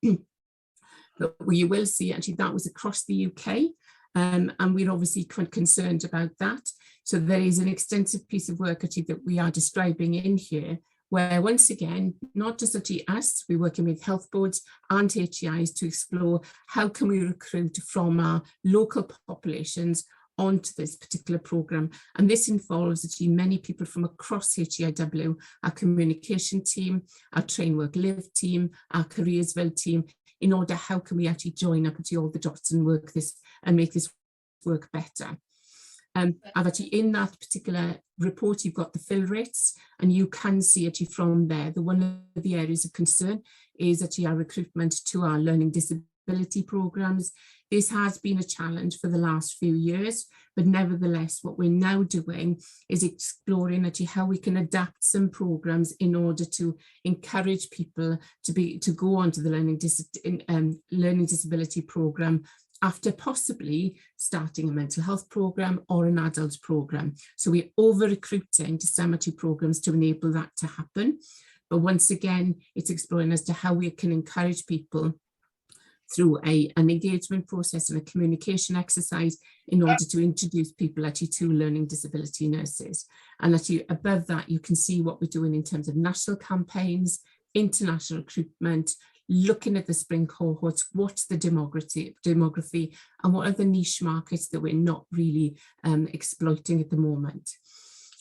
but you will see actually that was across the UK. And we're obviously quite concerned about that. So there is an extensive piece of work actually that we are describing in here, where once again, not just actually us, we're working with health boards and HEIs to explore how can we recruit from our local populations onto this particular programme. And this involves actually many people from across HEIW, our communication team, our Train Work Live team, our Careersville team, in order how can we actually join up to all the dots and work this and make this work better. I've actually in that particular report, you've got the fill rates, and you can see actually from there, one of the areas of concern is actually our recruitment to our learning disability programmes. This has been a challenge for the last few years, but nevertheless, what we're now doing is exploring actually how we can adapt some programmes in order to encourage people to go on to the learning disability programme after possibly starting a mental health programme or an adult programme. So we're over-recruiting to some programmes to enable that to happen. But once again, it's exploring as to how we can encourage people through an engagement process and a communication exercise in order to introduce people actually to learning disability nurses. And actually above that, you can see what we're doing in terms of national campaigns, international recruitment, looking at the spring cohorts, what's the demography, and what are the niche markets that we're not really exploiting at the moment.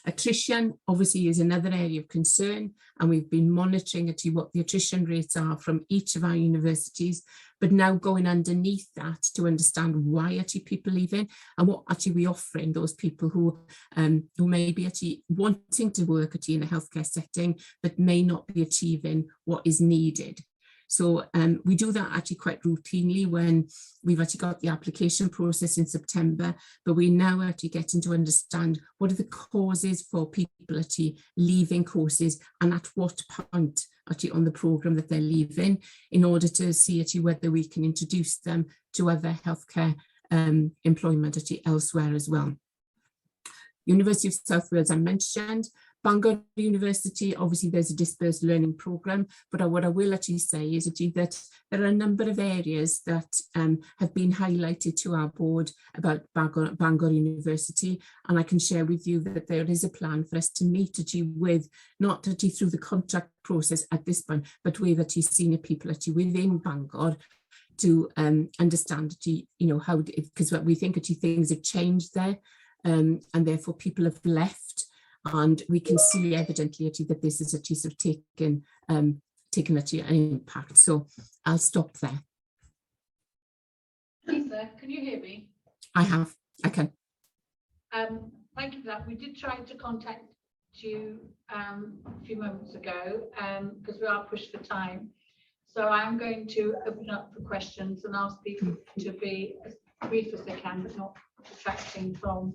Attrition obviously is another area of concern, and we've been monitoring actually what the attrition rates are from each of our universities, but now going underneath that to understand why actually people leaving and what actually we offering those people who may be actually wanting to work actually in a healthcare setting but may not be achieving what is needed. So we do that actually quite routinely when we've actually got the application process in September, but we're now actually getting to understand what are the causes for people actually leaving courses and at what point actually on the programme that they're leaving, in order to see actually whether we can introduce them to other healthcare employment actually elsewhere as well. University of South Wales I mentioned, Bangor University, obviously there's a dispersed learning programme, but what I will actually say is that there are a number of areas that have been highlighted to our board about Bangor University, and I can share with you that there is a plan for us to meet with, not through the contract process at this point, but with senior people within Bangor to understand how, because we think things have changed there, and therefore people have left. And we can see evidently that this is sort of taken an impact. So I'll stop there. Lisa, can you hear me? I can. Thank you for that. We did try to contact you a few moments ago because we are pushed for time. So I'm going to open up for questions and ask people to be as brief as they can, but not detracting from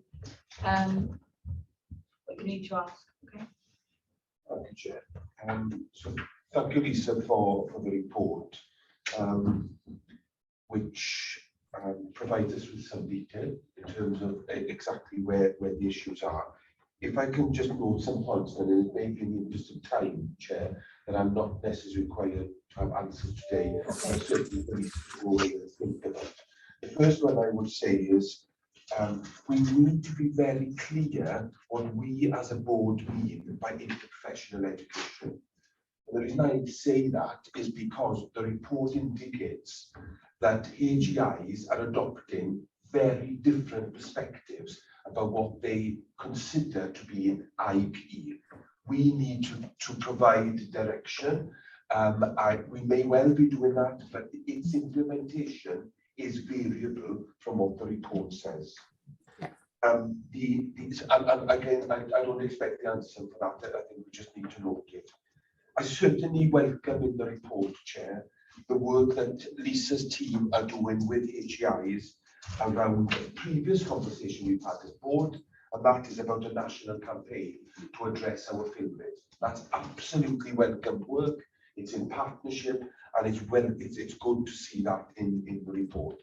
what you need to ask. Okay. Thank you, Chair. So thank you, Lisa, for the report, which provides us with some detail in terms of exactly where the issues are. If I can just note some points, then it may be in the interest of time, Chair, that I'm not necessarily required to have answers today. Okay. Certainly for Lisa to go away and think about. The first one I would say is we need to be very clear what we as a board mean by interprofessional education. And the reason I say that is because the report indicates that HEIs are adopting very different perspectives about what they consider to be IPE. We need to provide direction. We may well be doing that, but its implementation is variable from what the report says. Yeah. And again, I don't expect the answer for that. I think we just need to note it. I certainly welcome in the report, Chair, the work that Lisa's team are doing with HEIs around the previous conversation we've had as board, and that is about a national campaign to address our fail rate. That's absolutely welcome work. It's in partnership, and it's good to see that in the report.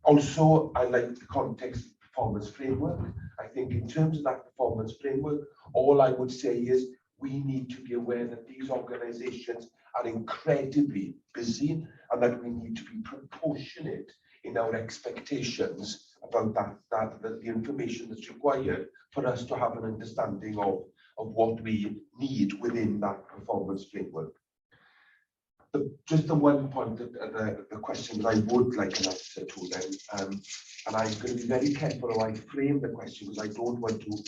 Also, I like the context performance framework. I think in terms of that performance framework, all I would say is we need to be aware that these organizations are incredibly busy and that we need to be proportionate in our expectations about the information that's required for us to have an understanding of what we need within that performance framework. Just the one point, the question that I would like an answer to then, and I'm going to be very careful how I frame the question because I don't want to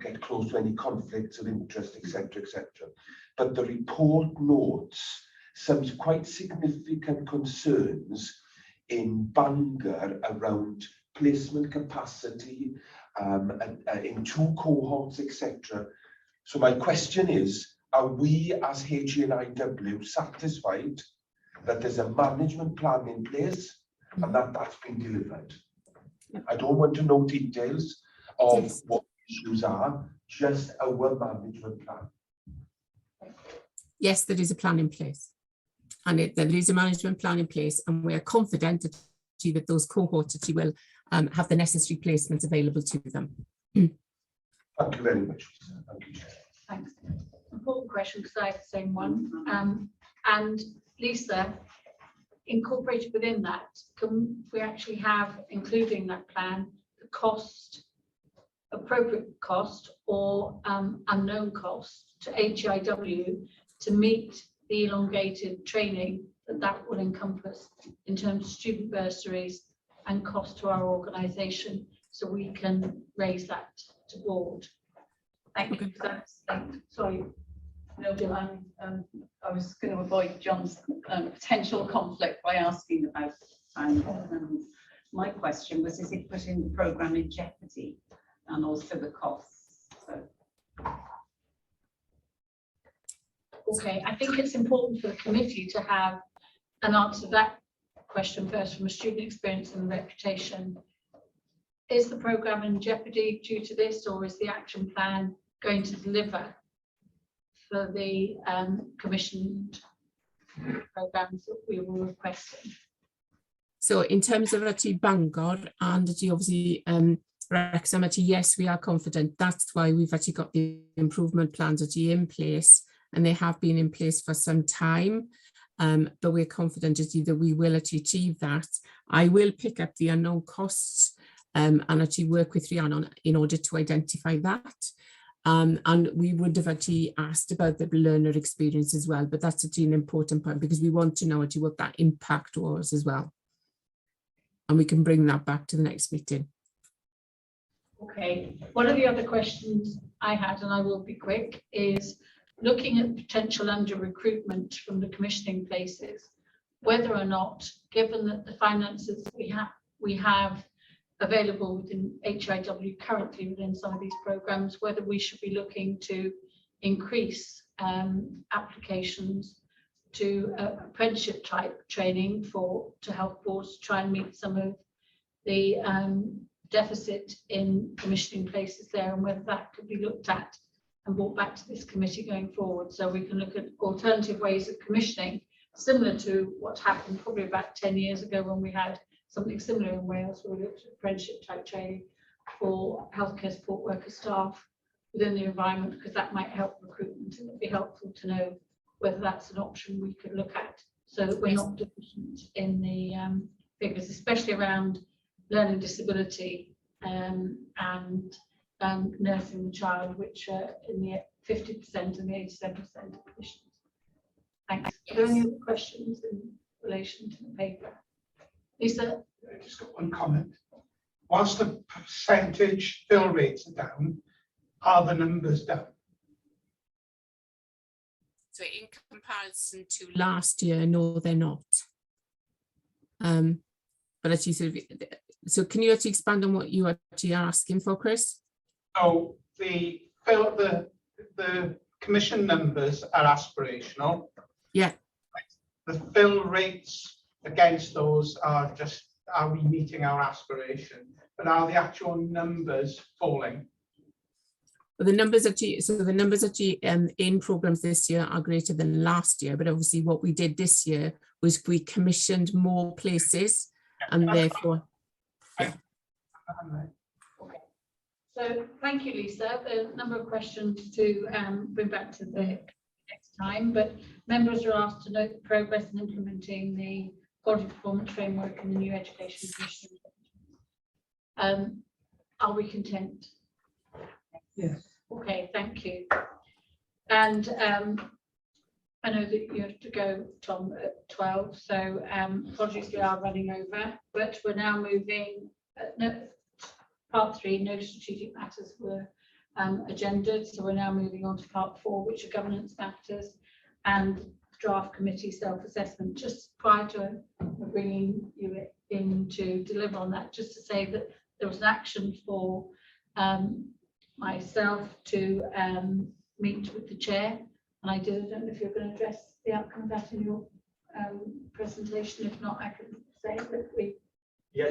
get close to any conflicts of interest, etc., etc. But the report notes some quite significant concerns in Bangor around placement capacity, in 2 cohorts, etc. So my question is, are we as HNIW satisfied that there's a management plan in place and that's been delivered? I don't want to know details of what issues are, just our management plan. Yes, there is a plan in place. And there is a management plan in place, and we are confident that those cohorts will have the necessary placements available to them. Thank you very much. Thank you, Chair. Thanks. Important question because I have the same one. And Lisa, incorporated within that, can we actually have, including that plan, the cost, appropriate cost or unknown cost to HEIW to meet the elongated training that will encompass in terms of student bursaries and cost to our organisation, so we can raise that to board. Thank you. Sorry. No, I was going to avoid John's potential conflict by asking about my question was, is it putting the programme in jeopardy and also the costs? So. Okay, I think it's important for the committee to have an answer to that question first from a student experience and reputation. Is the programme in jeopardy due to this, or is the action plan going to deliver for the commissioned programmes that we were requesting? So in terms of Bangor, and obviously Wrexham, actually, yes, we are confident. That's why we've actually got the improvement plans actually in place, and they have been in place for some time. But we're confident that we will actually achieve that. I will pick up the unknown costs and actually work with Rhiannon in order to identify that. And we would have actually asked about the learner experience as well, but that's actually an important point because we want to know actually what that impact was as well. And we can bring that back to the next meeting. Okay, one of the other questions I had, and I will be quick, is looking at potential under recruitment from the commissioning places, whether or not, given that the finances we have available within HIW currently within some of these programs, whether we should be looking to increase applications to apprenticeship type training to help boards try and meet some of the deficit in commissioning places there, and whether that could be looked at and brought back to this committee going forward, so we can look at alternative ways of commissioning, similar to what happened probably about 10 years ago when we had something similar in Wales, where we looked at apprenticeship type training for healthcare support worker staff within the environment, because that might help recruitment, and it'd be helpful to know whether that's an option we could look at, so that we're not deficient in the figures, especially around learning disability and nursing the child, which are in the 50% and the 87% of commissions. Thanks. Are there any other questions in relation to the paper? Lisa? I just got one comment. Whilst the percentage fill rates are down, are the numbers down? So in comparison to last year, no, they're not. But actually, so can you actually expand on what you actually are asking for, Chris? So the commission numbers are aspirational. Yeah. The fill rates against those are just, are we meeting our aspiration? But are the actual numbers falling? Well, the numbers actually in programs this year are greater than last year, but obviously what we did this year was we commissioned more places, and therefore. Yeah. Okay. So thank you, Lisa. There are a number of questions to bring back to the next time, but members are asked to note the progress in implementing the quality performance framework in the new education commission. Are we content? Yes. Okay, thank you. And I know that you have to go, Tom, at 12, so apologies, we are running over, but we're now moving, part 3, no strategic matters were agendaed, so we're now moving on to part 4, which are governance matters and draft committee self-assessment. Just prior to bringing you in to deliver on that, just to say that there was an action for myself to meet with the chair, and I don't know if you're going to address the outcome of that in your presentation. If not, I can say that we. Yeah.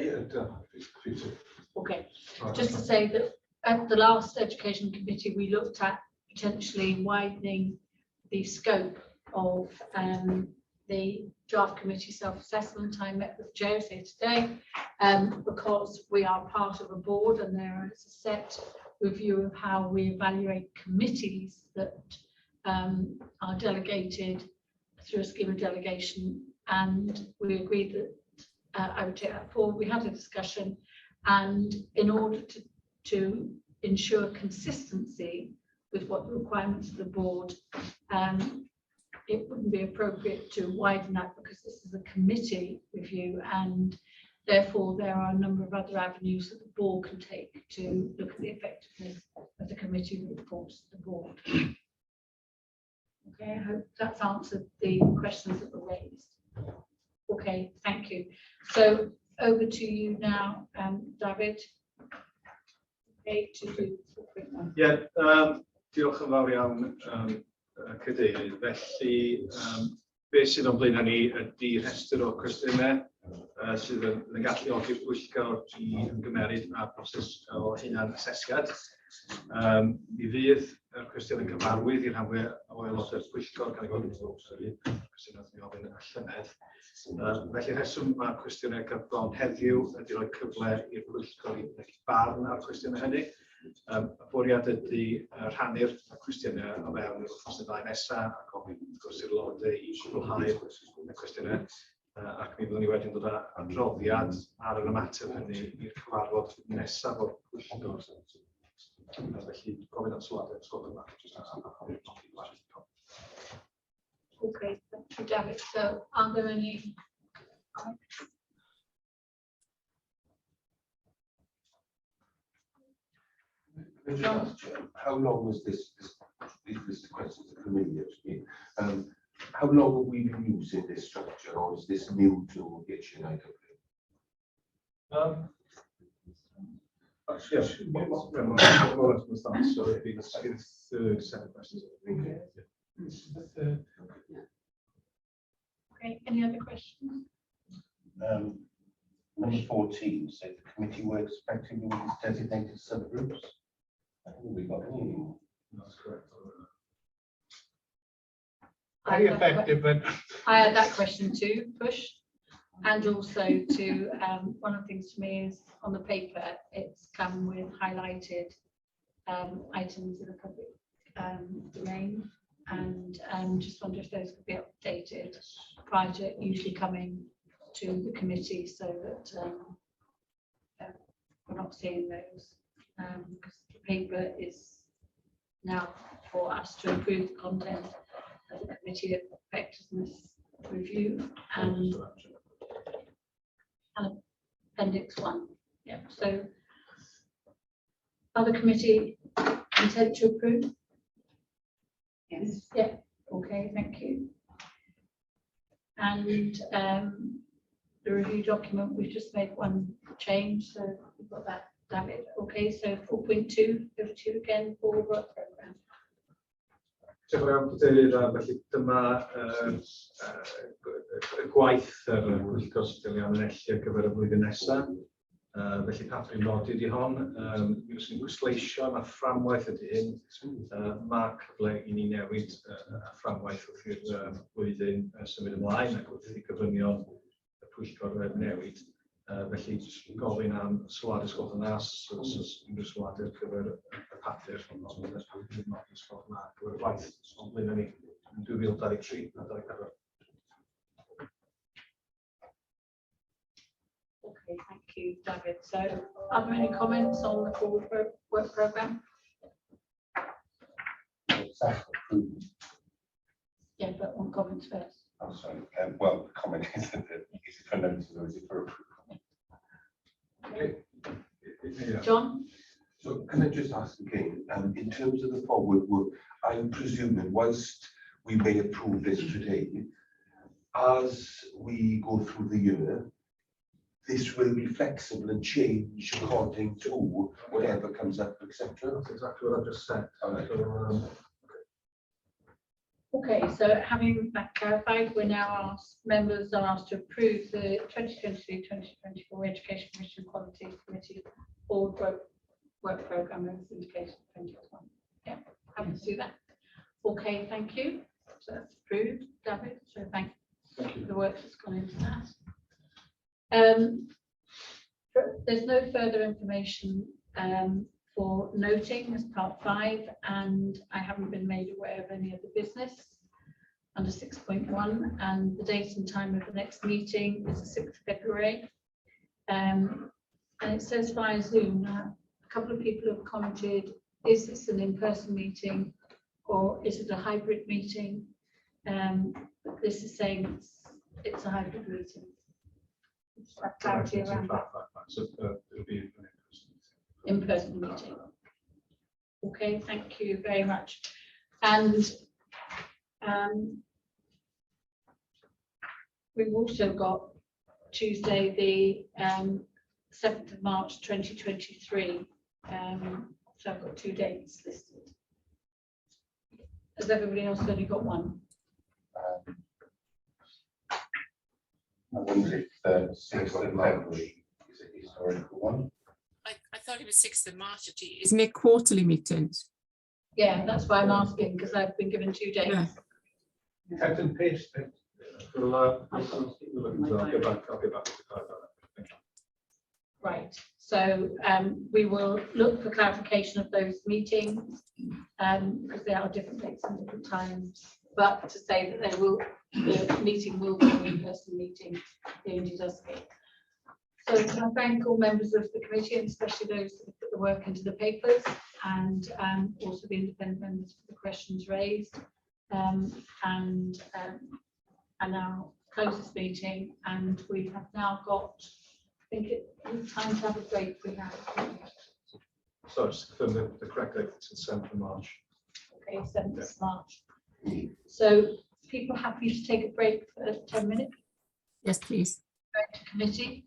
Okay, just to say that at the last education committee, we looked at potentially widening the scope of the draft committee self-assessment. I met with chairs here today because we are part of a board and there is a set review of how we evaluate committees that are delegated through a scheme of delegation, and we agreed that I would take that forward. We had a discussion, and in order to ensure consistency with what the requirements of the board, it wouldn't be appropriate to widen that because this is a committee review, and therefore there are a number of other avenues that the board can take to look at the effectiveness of the committee that reports to the board. Okay, I hope that's answered the questions that were raised. Okay, thank you. So over to you now, David. Okay, to do a quick one. Diolch yn fawr iawn, Cadeirydd. Felly, beth sydd o'n blaen ni ydy rhestr o cwestiynau sydd yn galluogi'r pwyllgor i ymgymeryd â'r proses o hunan asesiad. Mi fydd y cwestiwn yn cyfarwydd i'r rhan fwyaf o aelodau'r pwyllgor gan ei fod yn cwestiynau mi ofyn y llynedd. Felly rheswm mae'r cwestiynau gyfron heddiw ydy rhoi cyfle i'r pwyllgor i ddechrau barn ar cwestiynau hynny. Y bwriad ydy rhannu'r cwestiynau o fewn yr wythnos y ddau nesaf a gofyn wrth gwrs i'r aelodau i gwblhau'r cwestiynau ac mi fyddwn ni wedyn dod â adroddiad ar yr ymateb hynny i'r cyfarfod nesaf o'r pwyllgor. Felly gofyn am sylwadau ysgol yma. Okay, thank you, David. So are there any comments? How long was this question to the committee actually? How long have we been using this structure, or is this new to HNIW? Actually, more or less that. So it'd be the third set of questions. Okay, any other questions? Number 14, so the committee works effectively with its designated subgroups. I think we got any. That's correct. Very effective, but I had that question too, Push. And also to, one of the things to me is on the paper, it's come with highlighted items in the public domain. And just wonder if those could be updated prior to usually coming to the committee so that we're not seeing those. Because the paper is now for us to improve the content of the committee of effectiveness review and appendix 1. Yeah, so other committee intent to approve? Yes. Yeah, okay, thank you. And the review document, we've just made one change, so we've got that, David. Okay, so 4.2, over to you again for work programme. Diolch yn fawr, Cadeirydd, a felly dyma y gwaith yr pwyllgor sydd wedi amlynellu ar gyfer y flwyddyn nesaf. Felly Catrin nodi di hon, mi fyswn i'n pwysleisio na fframwaith ydy hyn. Mae cyfle i ni newid y fframwaith wrth i'r flwyddyn symud ymlaen ac wrth i gyfynion y pwyllgor newid. Felly gofyn am sylwad ysgol yna, unrhyw sylwad ar gyfer y papur, os ydych chi'n nodi ysgol yna ar gyfer y gwaith o'n blaen ni yn 2023 a 2024. Okay, thank you, David. So are there any comments on the forward work programme? Yeah, but one comment first. I'm sorry. Well, the comment is that is it for notice or is it for approval? Yeah. John? So can I just ask again, in terms of the forward work, I'm presuming whilst we may approve this today, as we go through the year, this will be flexible and change according to whatever comes up, etc. That's exactly what I've just said. Right. Okay, so having that clarified, we're now asked, members are asked to approve the 2023-2024 Education Commission Quality Committee Board work programme as indicated in 2021. Yeah, happy to do that. Okay, thank you. So that's approved, David. So thank you for the work that's gone into that. There's no further information for noting as part 5, and I haven't been made aware of any other business under 6.1, and the date and time of the next meeting is the 6th of February. And it says via Zoom. Now, a couple of people have commented, is this an in-person meeting or is it a hybrid meeting? But this is saying it's a hybrid meeting. Clarity around that. So it'll be In-person meeting. Okay, thank you very much. And we've also got Tuesday, the 7th of March 2023. So I've got 2 dates listed. Has everybody else only got one? wonder if the 6th of February is a historical one. I thought it was 6th of March. Isn't it quarterly meetings? Yeah, that's why I'm asking, because I've been given 2 days. Yeah. Cut and paste it. I'll get back to clarify that. Right, so we will look for clarification of those meetings, because they are different dates and different times. But to say that the meeting will be an in-person meeting, the only does it. So can I thank all members of the committee, and especially those that put the work into the papers, and also the independent members for the questions raised. I now close this meeting, and we have now got, I think it's time to have a break. We have. So just confirm the correct date, it's the 7th of March. Okay, 7th of March. So people happy to take a break for 10 minutes? Yes, please. Back to committee.